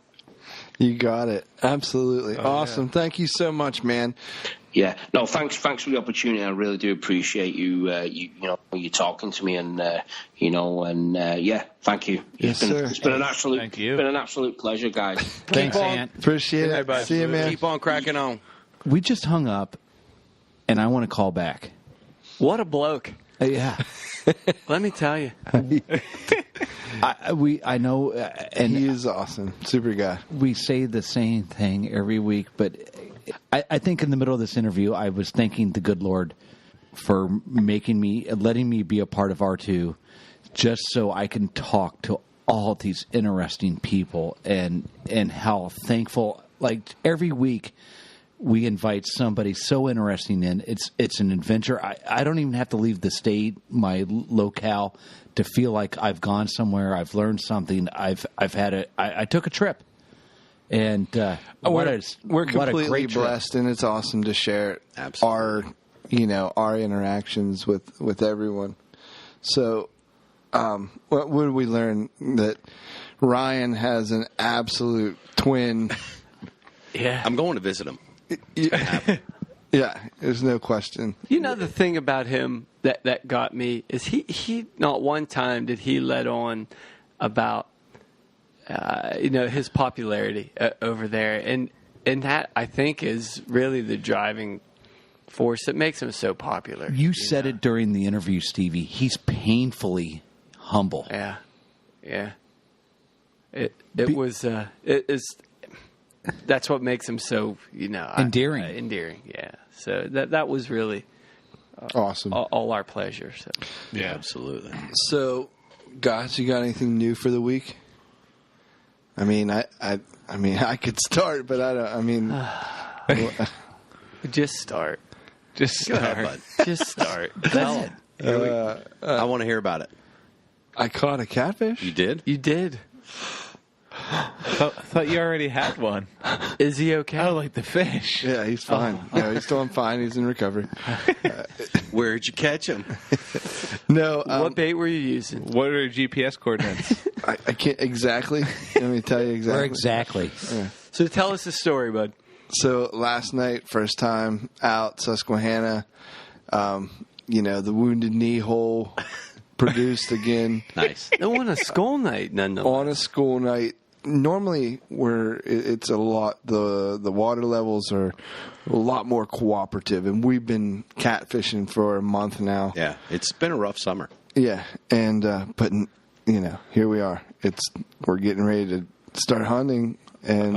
You got it. Absolutely. Awesome. Yeah. Thank you so much, man. Yeah. No, thanks for the opportunity. I really do appreciate you. You know, you talking to me, and you know, and yeah, thank you. Yes, sir. It's been an absolute pleasure, guys. Thanks, Ant. Appreciate it. Everybody. See you, man. Keep on cracking on. We just hung up, and I want to call back. What a bloke. Yeah. Let me tell you. I know, and he is awesome. Super guy. We say the same thing every week, but I think in the middle of this interview, I was thanking the good Lord for letting me be a part of R2, just so I can talk to all these interesting people, and how thankful, like every week, we invite somebody so interesting in. It's an adventure. I don't even have to leave the state, my locale, to feel like I've gone somewhere. I've learned something. I took a trip, And we're completely great trip. blessed, and it's awesome to share Absolutely. our interactions with everyone. So, what did we learn? That Ryan has an absolute twin. Yeah. I'm going to visit him. Yeah, there's no question. You know, the thing about him that got me is he not one time did he let on about his popularity over there, and that I think is really the driving force that makes him so popular. You said it during the interview, Stevie. He's painfully humble. Yeah. It was that's what makes him so endearing. Endearing, yeah. So that was really Awesome. all our pleasure. So Yeah, absolutely. So, guys, you got anything new for the week? I mean, I could start, but I don't. I mean, just start. Just Go ahead, start. bud. Just start. I want to hear about it. I caught a catfish. You did? You did. I thought you already had one. Is he okay? Oh, like the fish. Yeah, he's fine. He's doing fine. He's in recovery. Where'd you catch him? No, what bait were you using? What are GPS coordinates? I can't exactly. Let me tell you exactly. Where exactly? So tell us the story, bud. So last night, first time out Susquehanna, the Wounded Knee hole produced again. Nice. No, on a school night, nonetheless. On a school night. Normally, it's a lot. The water levels are a lot more cooperative, and we've been catfishing for a month now. Yeah, it's been a rough summer. Yeah, and but here we are. We're getting ready to start hunting, and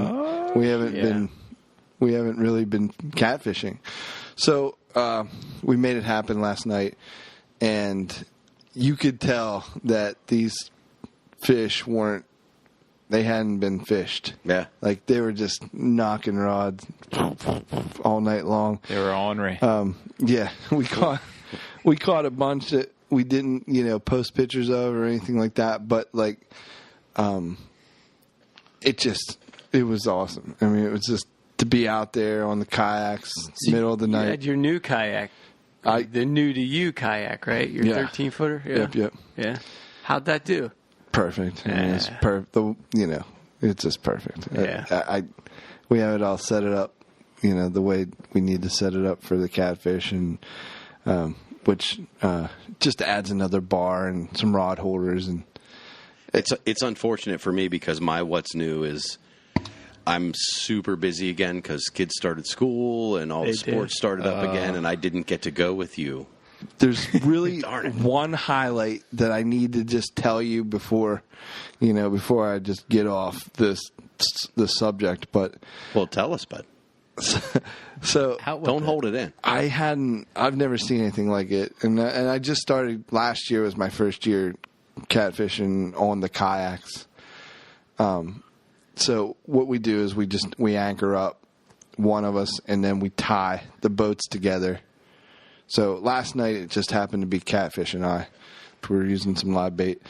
we haven't really been catfishing. So we made it happen last night, and you could tell that these fish they hadn't been fished. Yeah. Like they were just knocking rods all night long. They were ornery. Yeah, we caught a bunch that we didn't, post pictures of or anything like that, but like it was awesome. I mean, it was just to be out there on the kayaks, middle of the night. You had your new kayak. The new to you kayak, right? Your 13-footer? Yeah. Yep. Yeah. How'd that do? Perfect. I mean, it's it's just perfect. Yeah. We have it all set it up, the way we need to set it up for the catfish, and which just adds another bar and some rod holders, and it's unfortunate for me because my what's new is I'm super busy again because kids started school and all the sports started up again, and I didn't get to go with you. There's really one highlight that I need to just tell you before I just get off the subject. But tell us, bud. So don't hold it in. I've never seen anything like it, and I just started last year. Was my first year catfishing on the kayaks. So what we do is we anchor up, one of us, and then we tie the boats together. So last night it just happened to be catfish and I. We were using some live bait.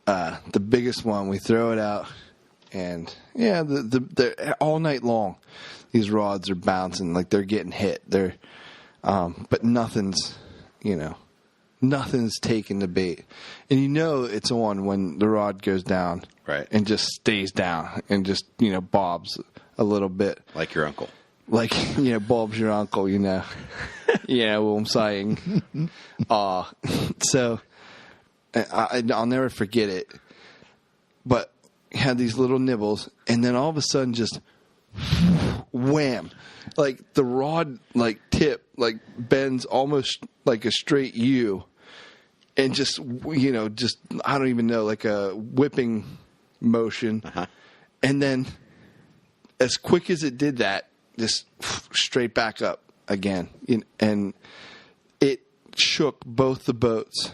The biggest one, we throw it out, and they're all night long. These rods are bouncing like they're getting hit. But nothing's taking the bait, and it's on when the rod goes down, right, and just stays down and just bobs a little bit, like your uncle. Like, Bob's your uncle, Yeah, well, I'm saying. So, I'll never forget it. But had these little nibbles, and then all of a sudden just wham. Like, the rod, tip, bends almost like a straight U. And just, I don't even know, like a whipping motion. Uh-huh. And then, as quick as it did that, just straight back up again, and it shook both the boats.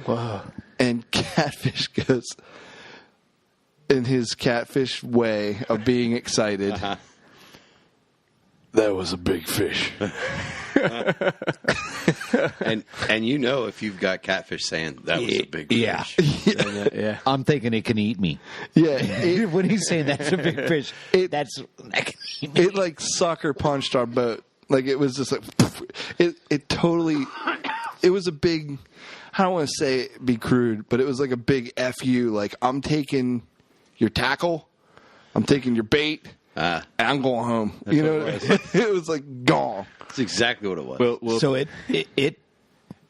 Wow! And Catfish goes in his catfish way of being excited. Uh-huh. That was a big fish. And if you've got catfish saying that was a big fish. Yeah. I'm thinking it can eat me. Yeah. When he's saying that's a big fish, that can eat me. It like sucker punched our boat. Like it was just like it totally. It was a big. I don't want to say be crude, but it was like a big FU. Like I'm taking your tackle, I'm taking your bait, and I'm going home. You know, it was like gone. That's exactly what it was. So it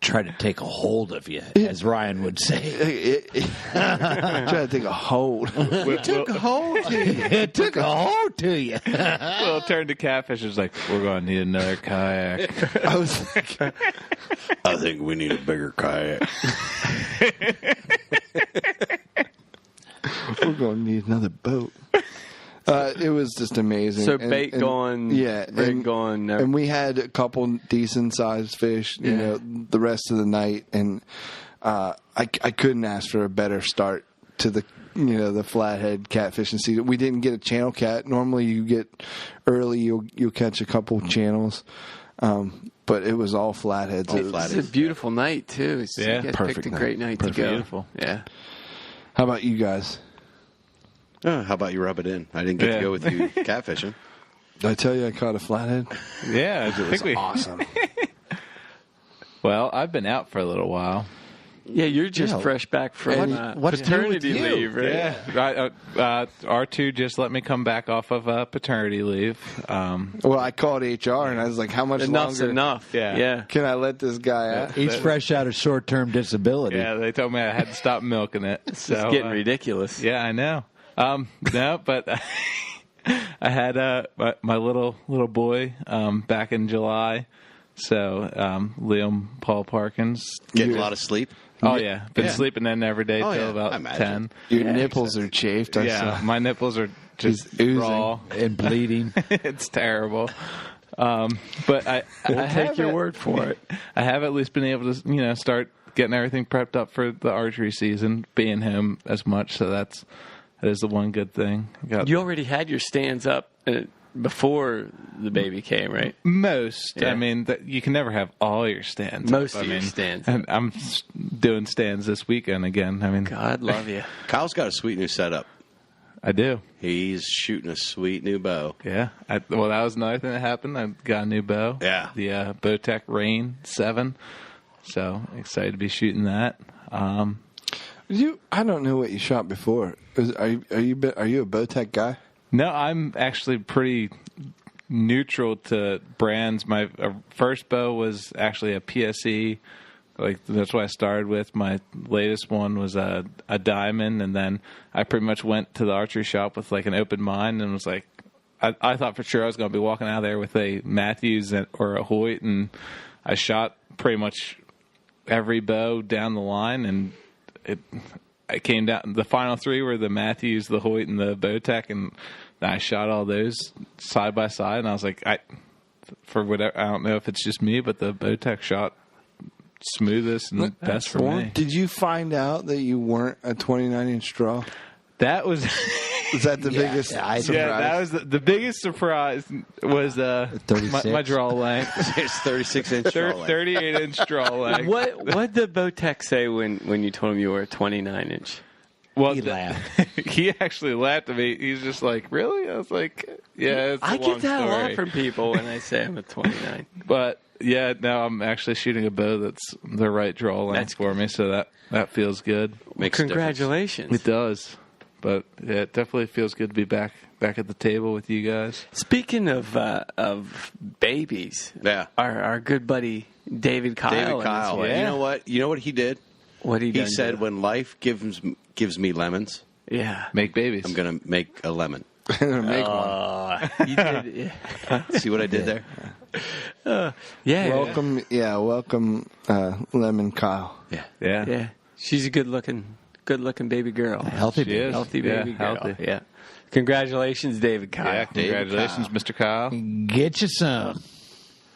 tried to take a hold of you, as Ryan would say. It tried to take a hold. It took a hold to you. It took a hold to you. Well, it turned to catfish. It's like, we're going to need another kayak. I was like, I think we need a bigger kayak. we're going to need another boat. It was just amazing. So bait gone, rig gone. And we had a couple decent sized fish, you know, the rest of the night, and I couldn't ask for a better start to the the flathead catfishing season. We didn't get a channel cat. Normally, you get early, you'll catch a couple channels, but it was all flatheads. It's a beautiful night too. You guys perfect picked a great night to go. Beautiful. Yeah. How about you guys? How about you rub it in? I didn't get to go with you catfishing. Did I tell you I caught a flathead? Yeah, I think we. Awesome. Well, I've been out for a little while. Yeah, you're just fresh back from paternity leave, right? Yeah. R2 just let me come back off of paternity leave. Well, I called HR and I was like, "How much Enough's longer? enough." Yeah. Can I let this guy out?" He's fresh out of short-term disability. Yeah, they told me I had to stop milking it. So It's getting ridiculous. Yeah, I know. No, but I had my little boy back in July. So Liam Paul Parkins Getting a lot of sleep. Oh yeah, been sleeping in every day till about 10. Your nipples are chafed. I saw. My nipples are just oozing raw and bleeding. It's terrible. But I take your word for it. I have at least been able to start getting everything prepped up for the archery season, being home as much. So that is the one good thing. You already had your stands up before the baby came, right? Most. Yeah. I mean, you can never have all your stands. Most of your stands. And I'm doing stands this weekend again. I mean, God love you. Kyle's got a sweet new setup. I do. He's shooting a sweet new bow. Yeah. Well, that was another thing that happened. I got a new bow. Yeah. The Bowtech Rain 7. So excited to be shooting that. I don't know what you shot before. Are you a Bowtech guy? No, I'm actually pretty neutral to brands. My first bow was actually a PSE. Like that's what I started with. My latest one was a Diamond, and then I pretty much went to the archery shop with like an open mind and was like, I thought for sure I was going to be walking out of there with a Matthews or a Hoyt, and I shot pretty much every bow down the line, and I came down. The final three were the Matthews, the Hoyt, and the Bowtech, and I shot all those side by side, and I was like, for whatever, I don't know if it's just me, but the Bowtech shot smoothest and best for me. Did you find out that you weren't a 29-inch draw? That was Was that the biggest surprise? Yeah, that was the biggest surprise was my draw length. It's 36-inch draw length. 38-inch draw length. What did Bowtech say when you told him you were a 29-inch? Well, He laughed. He actually laughed at me. He's just like, "Really?" I was like, "Yeah." It's I a long get that a lot story. from people when I say I'm a 29. But yeah, now I'm actually shooting a bow that's the right draw length for me, so that feels good. Makes a difference. Congratulations. It does. But yeah, it definitely feels good to be back at the table with you guys. Speaking of babies, Yeah. our good buddy David Kyle. David and his Kyle. wife. You know what? You know what he did? What he He done said, to- "When life gives me lemons, yeah, Make babies. I'm gonna make a lemon." Make one. you did, See what I did there? yeah, Welcome, Lemon Kyle. Yeah. yeah. She's a good looking baby girl. Healthy She baby. is. Healthy Yeah, baby girl. healthy. Yeah. Congratulations, David Kyle. Yeah, congratulations, Mr. Kyle. Get you some.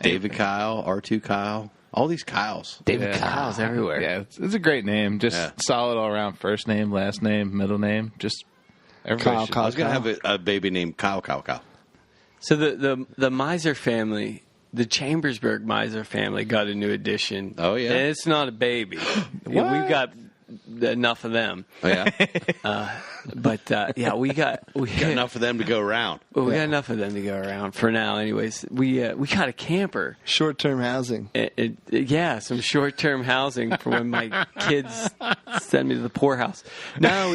David Kyle, R2 Kyle, all these Kyles. David Yeah. Kyle's everywhere. Yeah, it's a great name. Just Yeah. solid all around. First name, last name, middle name. Just everybody. Kyle, should- I was gonna have a baby named Kyle. So the Miser family, the Chambersburg Miser family, got a new addition. Oh, yeah? And it's not a baby. We've got enough of them. Oh, yeah? We got enough of them to go around. Well, we got enough of them to go around for now. Anyways, we got a camper. Short-term housing. Some short-term housing for when my kids send me to the poorhouse. No,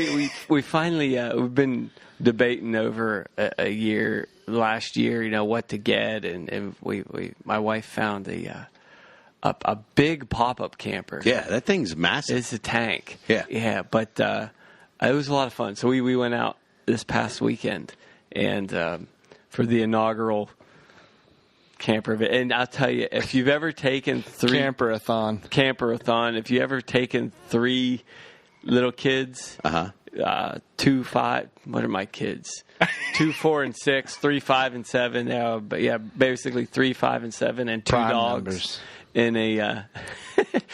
we finally we've been debating over a year. Last year, what to get, and my wife found a big pop-up camper. Yeah, that thing's massive. It's a tank. Yeah, but it was a lot of fun. So we went out this past weekend and for the inaugural camper event. And I'll tell you, if you've ever taken camperathon, if you ever taken 3 little kids, 2, 5. What are my kids? 2, 4, and 6. 3, 5, and 7. But yeah, basically 3, 5, and 7, and 2 Prime dogs numbers. in a.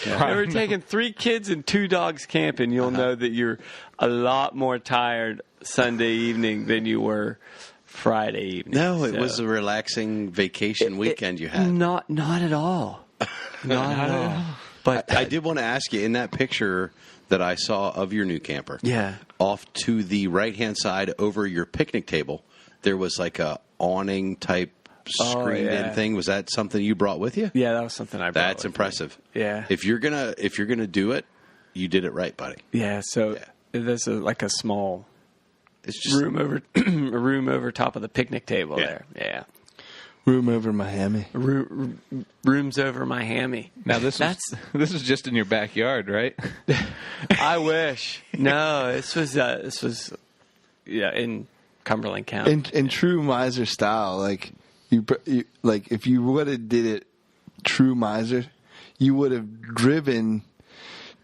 Ever taken 3 kids and 2 dogs camping? You'll know that you're a lot more tired Sunday evening than you were Friday evening. No, it was a relaxing vacation weekend you had. Not at all. Not at all. But I did want to ask you, in that picture that I saw of your new camper, off to the right-hand side over your picnic table, there was like a awning type screened-in thing. Was that something you brought with you? Yeah, that was something I brought. That's impressive. Me. Yeah. If you're gonna do it, you did it right, buddy. Yeah. So there's like a small it's just room over top of the picnic table there. Yeah. Room over Miami. Rooms over Miami. Now this is just in your backyard, right? I wish. No, this was in Cumberland County. In true miser style, like you if you would have did it true miser, you would have driven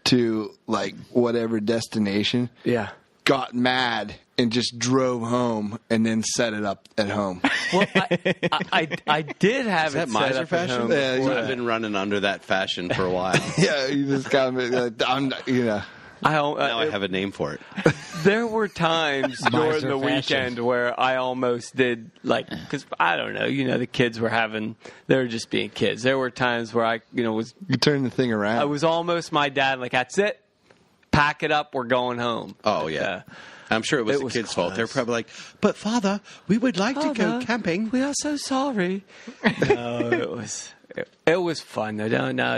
to like whatever destination. Yeah. Got mad and just drove home and then set it up at home. Well, I did have it set miser up fashion? at home. Yeah, I've been running under that fashion for a while. Yeah, you just got me. Now I have a name for it. There were times during the fashion. weekend where I almost did, because I don't know, the kids they were just being kids. There were times where I, you turn the thing around. I was almost my dad, that's it. Pack it up, we're going home. Oh, yeah. I'm sure it was the kids' fault. They're probably like, but Father, we would like to go camping. We are so sorry. No, it was fun though.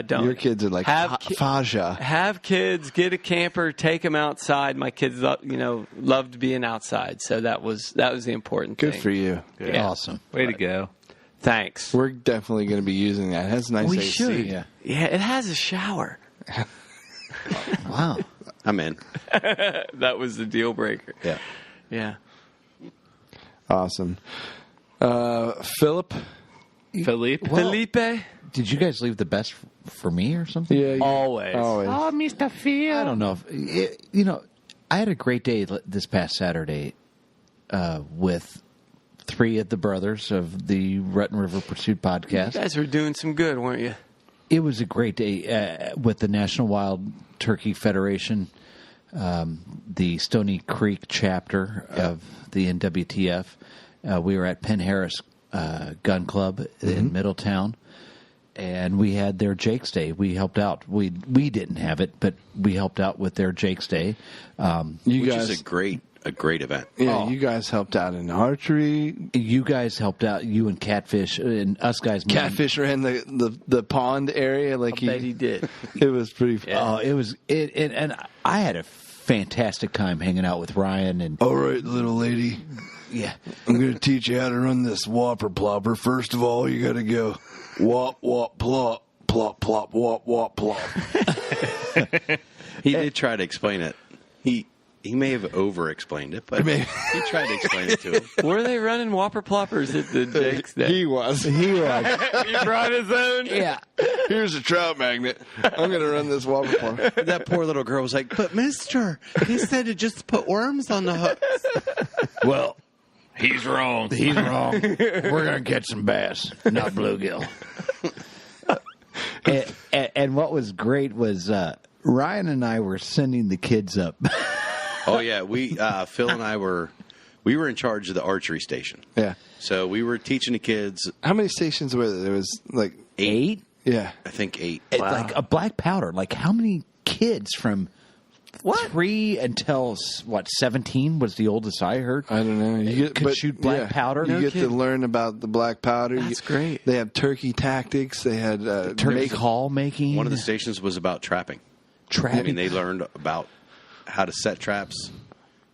Don't. Your kids are like Faja. Have kids, get a camper, take them outside. My kids, loved being outside, so that was the important thing. Good for you. Yeah. Awesome. Way to go. Thanks. We're definitely going to be using that. It has a nice We AC. should. Yeah. Yeah, it has a shower. Wow. I'm in. That was the deal breaker. Yeah. Yeah. Awesome. Philip? Felipe? Felipe? Did you guys leave the best for me or something? Yeah. Always. Oh, Mr. Phil. I don't know. I had a great day this past Saturday with 3 of the brothers of the Rut and River Pursuit podcast. You guys were doing some good, weren't you? It was a great day with the National Wild Turkey Federation, the Stony Creek chapter of the NWTF. We were at Penn Harris Gun Club in Middletown, and we had their Jake's Day. We helped out. We didn't have it, but we helped out with their Jake's Day. Which is a great event. Yeah, you guys helped out in archery. You guys helped out. You and Catfish and us guys. Catfish ran the pond area. I bet he did. It was pretty fun. Oh, it was and I had a fantastic time hanging out with Ryan and. All right, little lady. Yeah, I'm going to teach you how to run this whopper plopper. First of all, you got to go whop, whop, plop, plop, plop, whop, whop, plop. He did try to explain it. He may have over-explained it, but he tried to explain it to him. Were they running Whopper Ploppers at the Jake's Day? He was. He brought his own? yeah. Here's a trout magnet. I'm going to run this whopper plopper. That poor little girl was like, but mister, he said to just put worms on the hooks. Well, He's wrong. he's wrong. We're gonna catch some bass, not bluegill. And what was great was Ryan and I were sending the kids up. Oh yeah, Phil and I we were in charge of the archery station. Yeah. So we were teaching the kids. How many stations were there? There was like 8? Yeah. I think 8. Like a black powder. Like how many kids from 3 until 17 was the oldest I heard? I don't know. You could shoot black powder. You get to learn about the black powder. That's great. They have turkey tactics. They had Turkey call making. One of the stations was about trapping. I mean, they learned about how to set traps,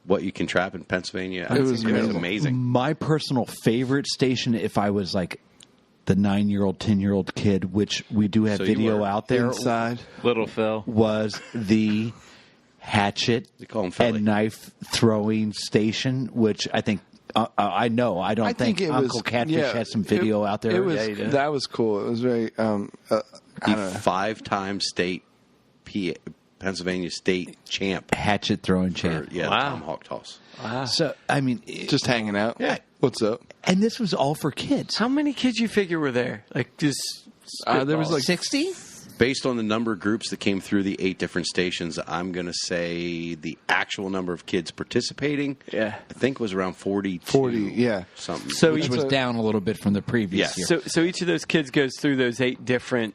what you can trap in Pennsylvania. It was amazing. My personal favorite station, if I was like the 9-year-old, 10-year-old kid, which we do have So you video were out there, inside. Little Phil. was the hatchet They call 'em Philly. and knife throwing station, which I think I know. I don't think it Uncle was, Catfish has some video out there. It was, Yeah, he did. that was cool. It was very. I don't know. 5-time state Pennsylvania state champ. hatchet throwing For, champ. yeah, Wow. the tomahawk toss. So I mean, Just hanging out. Yeah. What's up? and this was all for kids. How many kids you figure were there? Like just There was like 60? Based on the number of groups that came through the 8 different stations, I'm going to say the actual number of kids participating, Yeah. I think was around 42. 40, yeah. Something. So Which was down a little bit from the previous Yes. year. So each of those kids goes through those 8 different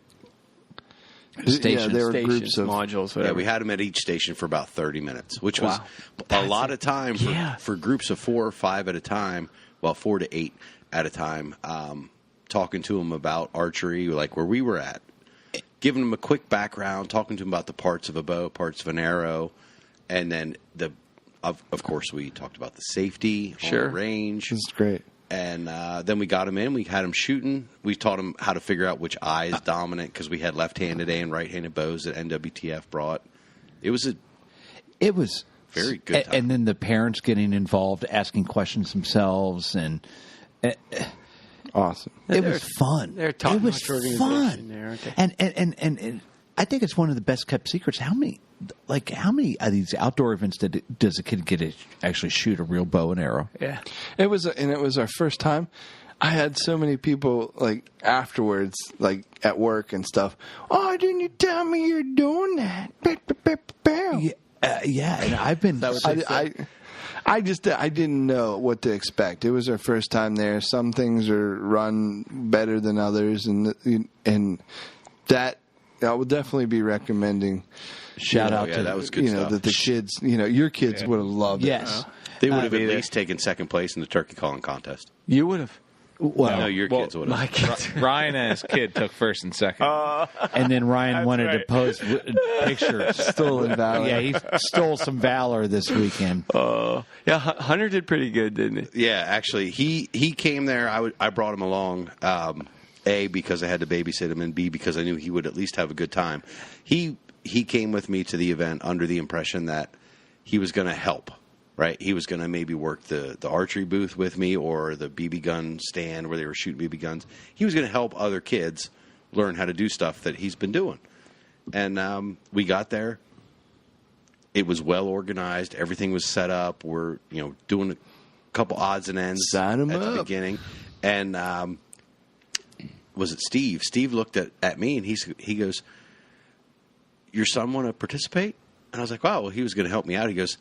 Stations. Yeah, there were stations, groups of modules, yeah, whatever. we had them at each station for about 30 minutes, which was Wow. a lot of time for, Yeah. for groups of 4 or 5 at a time, well, 4 to 8 at a time, talking to them about archery, like where we were at, giving them a quick background, talking to them about the parts of a bow, parts of an arrow, and then of course we talked about the safety on Sure. the range. It's great. And then we got them in. We had them shooting. We taught them how to figure out which eye is dominant because we had left-handed and right-handed bows that NWTF brought. It was very good time. And then the parents getting involved, asking questions themselves, and Awesome. it was fun. they're it top-notch was organization fun. there, aren't they? And I think it's one of the best kept secrets. How many of these outdoor events does a kid get to actually shoot a real bow and arrow? Yeah. It was our first time. I had so many people like afterwards, like at work and stuff. Oh, didn't you tell me you're doing that? Yeah, and I've been. I didn't know what to expect. It was our first time there. Some things are run better than others, and that I will definitely be recommending. Shout out to that was good stuff. that the kids, your kids would have loved it. Yes. They would have at least taken second place in the turkey calling contest. You would have. Well, No, your kids would My have. kids. Ryan and his kid took first and second. and then Ryan wanted right. to post pictures. Stolen valor. Yeah, he stole some valor this weekend. Yeah, Hunter did pretty good, didn't he? Yeah, actually, he came there. I brought him along, A, because I had to babysit him, and B, because I knew he would at least have a good time. He came with me to the event under the impression that he was going to help. Right, he was going to maybe work the archery booth with me or the BB gun stand where they were shooting BB guns. He was going to help other kids learn how to do stuff that he's been doing. And we got there. It was well organized. Everything was set up. We're doing a couple odds and ends Sign 'em at the up. beginning. And was it Steve? Steve looked at me and he goes, "Your son want to participate?" And I was like, "Wow." Well, he was going to help me out. He goes,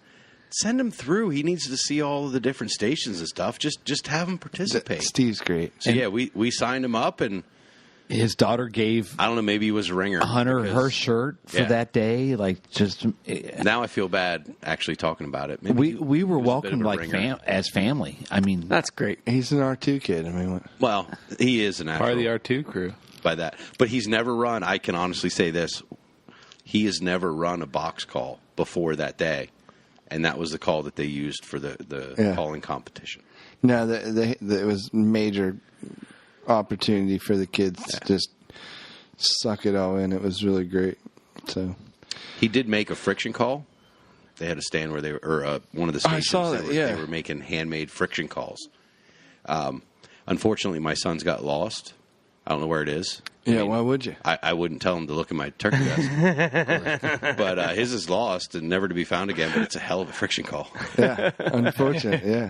"Send him through. He needs to see all of the different stations and stuff. Just have him participate." Steve's great. So yeah, we signed him up, and His daughter gave I don't know, maybe he was a ringer. Hunter because her shirt for yeah. that day. Like just Now I feel bad actually talking about it. Maybe we were he was a bit of welcomed a like ringer. as family. I mean, That's great. He's an R2 kid. I mean, Well, he is an actual Part of the R2 crew. by that, but he's never run. I can honestly say this: he has never run a box call before that day, and that was the call that they used for the Yeah. calling competition. no, it was major opportunity for the kids to just suck it all in. It was really great. So He did make a friction call. They had a stand where they were, or one of the I stations. saw that, They yeah. were making handmade friction calls. Unfortunately, my son's got lost. I don't know where it is. yeah, why would you? I wouldn't tell him to look at my turkey vest. But his is lost and never to be found again, but it's a hell of a friction call. Yeah, unfortunate. Yeah,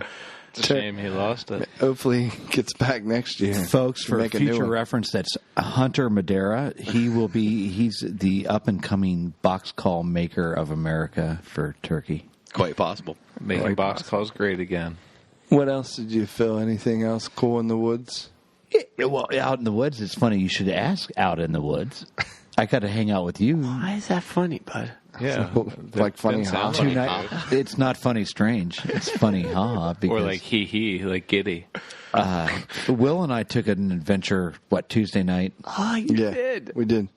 It's a shame he lost it. hopefully he gets back next year, folks, for Make a new future one. reference, that's Hunter Madera. He's the up and coming box call maker of America for turkey. Quite possible. Making box calls great again. What else did you feel? Anything else cool in the woods? Well, out in the woods, it's funny. You should ask out in the woods. I got to hang out with you. Why is that funny, bud? Yeah. Like funny how? It's not funny strange. It's funny ha. Or like hee, like giddy. Will and I took an adventure, Tuesday night? Oh, you did. We did.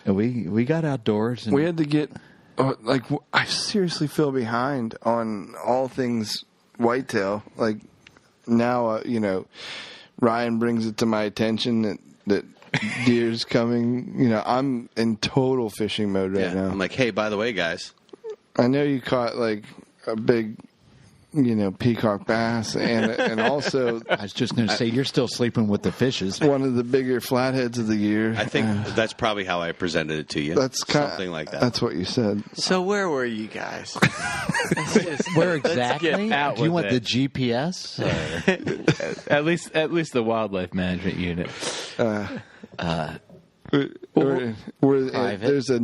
And we got outdoors. And We had to get, I seriously feel behind on all things whitetail. Like now, Ryan brings it to my attention that deer's coming. I'm in total fishing mode right now. I'm like, hey, by the way, guys. I know you caught like a big, peacock bass, and also I was just going to say, you're still sleeping with the fishes. one of the bigger flatheads of the year. I think that's probably how I presented it to you. That's something like that. That's what you said. So where were you guys? Where exactly? get out Do you with want it. the GPS? At least the wildlife management unit. There's a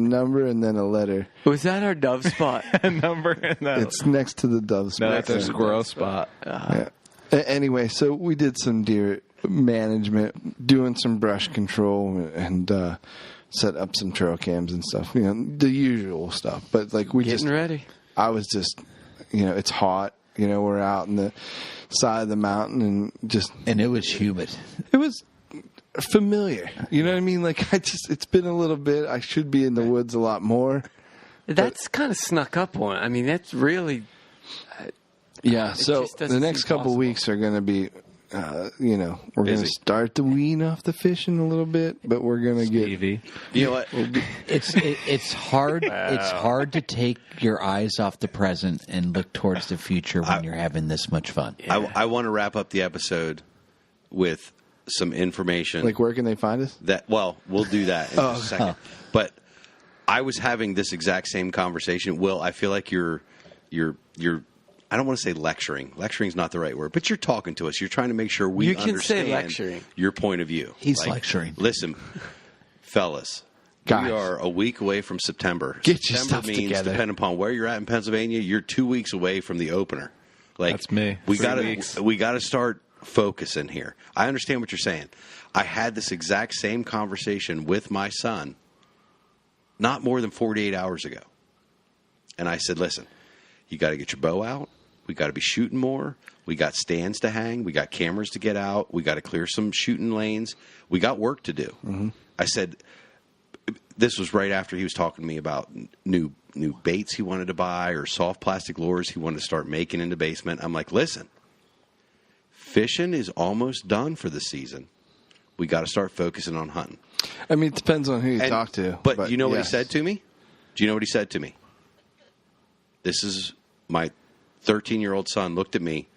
number and then a letter. Was that our dove spot? Number and It's next to the dove spot. no, that's a squirrel spot. Yeah. Anyway, so we did some deer management, doing some brush control, and set up some trail cams and stuff. The usual stuff. But like Getting ready. I was just, it's hot. We're out in the side of the mountain And it was humid. it was familiar. You know what I mean? Like it's been a little bit. I should be in the woods a lot more. That's kind of snuck up on. I mean, that's really. Yeah. So just doesn't the next seem couple possible. weeks are going to be, we're going Busy. to start to wean off the fishing a little bit, but we're going to get. Stevie. You know what? It's hard. It's hard to take your eyes off the present and look towards the future when you're having this much fun. I want to wrap up the episode with some information. Like, where can they find us? We'll do that in just a second. But I was having this exact same conversation. Will, I feel like you're I don't want to say lecturing. Lecturing's not the right word, but you're talking to us. You're trying to make sure we You can understand say lecturing. your point of view. He's lecturing. Listen, fellas. Guys. We are a week away from September. Get your September stuff means, together. depending upon where you're at in Pennsylvania, you're 2 weeks away from the opener. Like, That's me. We 3 gotta weeks. we got to start focusing here. I understand what you're saying. I had this exact same conversation with my son not more than 48 hours ago. And I said, listen, you got to get your bow out. We got to be shooting more. We got stands to hang. We got cameras to get out. We got to clear some shooting lanes. We got work to do. Mm-hmm. I said, this was right after he was talking to me about new baits he wanted to buy or soft plastic lures he wanted to start making in the basement. I'm like, listen, fishing is almost done for the season. We got to start focusing on hunting. I mean, it depends on who you talk to. But you know what he yes. said to me? Do you know what he said to me? This is my 13-year-old son looked at me,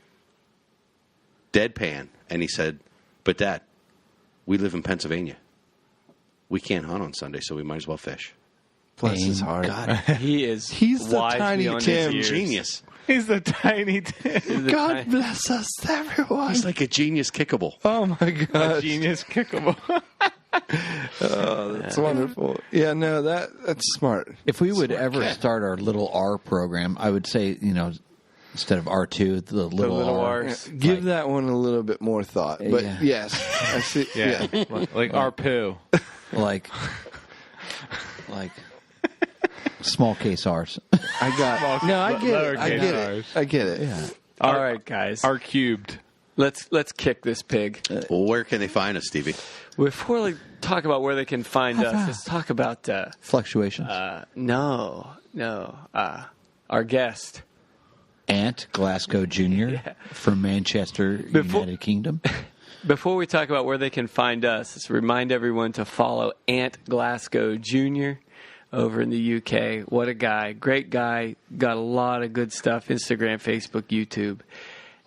deadpan, and he said, but Dad, we live in Pennsylvania. We can't hunt on Sunday, so we might as well fish. Bless his heart. God. He is. He's the wise tiny beyond Tim. his years. Genius. He's the tiny God bless us, everyone. He's like a genius kickable. Oh my God, genius kickable. Oh, that's wonderful. Yeah, no, that's smart. If we would ever start our little R program, I would say, instead of R2, the little R. R's. Give that one a little bit more thought. But Yeah. yes, I see. Yeah. Like our poo. like small case R's. I got. No, I get it. I lowercase get it. R's. I get it. Yeah. All right, guys. R cubed. Let's kick this pig. Well, where can they find us, Stevie? Before we talk about where they can find us, let's talk about Fluctuations. our guest. Ant Glascoe Jr. from Manchester, United Kingdom. Before we talk about where they can find us, let's remind everyone to follow Ant Glascoe Jr. over in the UK. What a guy. Great guy. Got a lot of good stuff. Instagram, Facebook, YouTube.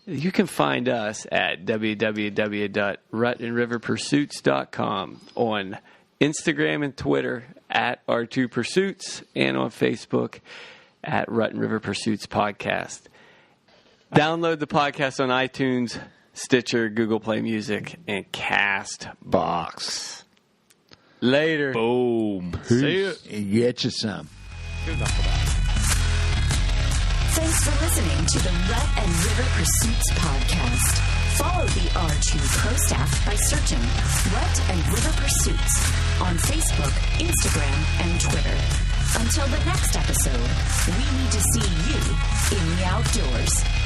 You can find us at www.rutandriverpursuits.com, on Instagram and Twitter at R2Pursuits, and on Facebook at Rut and River Pursuits Podcast. Download the podcast on iTunes, Stitcher, Google Play Music, and CastBox. Later. Boom. See ya. Get you some. Good enough of that. Thanks for listening to the Rut and River Pursuits podcast. Follow the R2 Pro staff by searching Rut and River Pursuits on Facebook, Instagram, and Twitter. Until the next episode, we need to see you in the outdoors.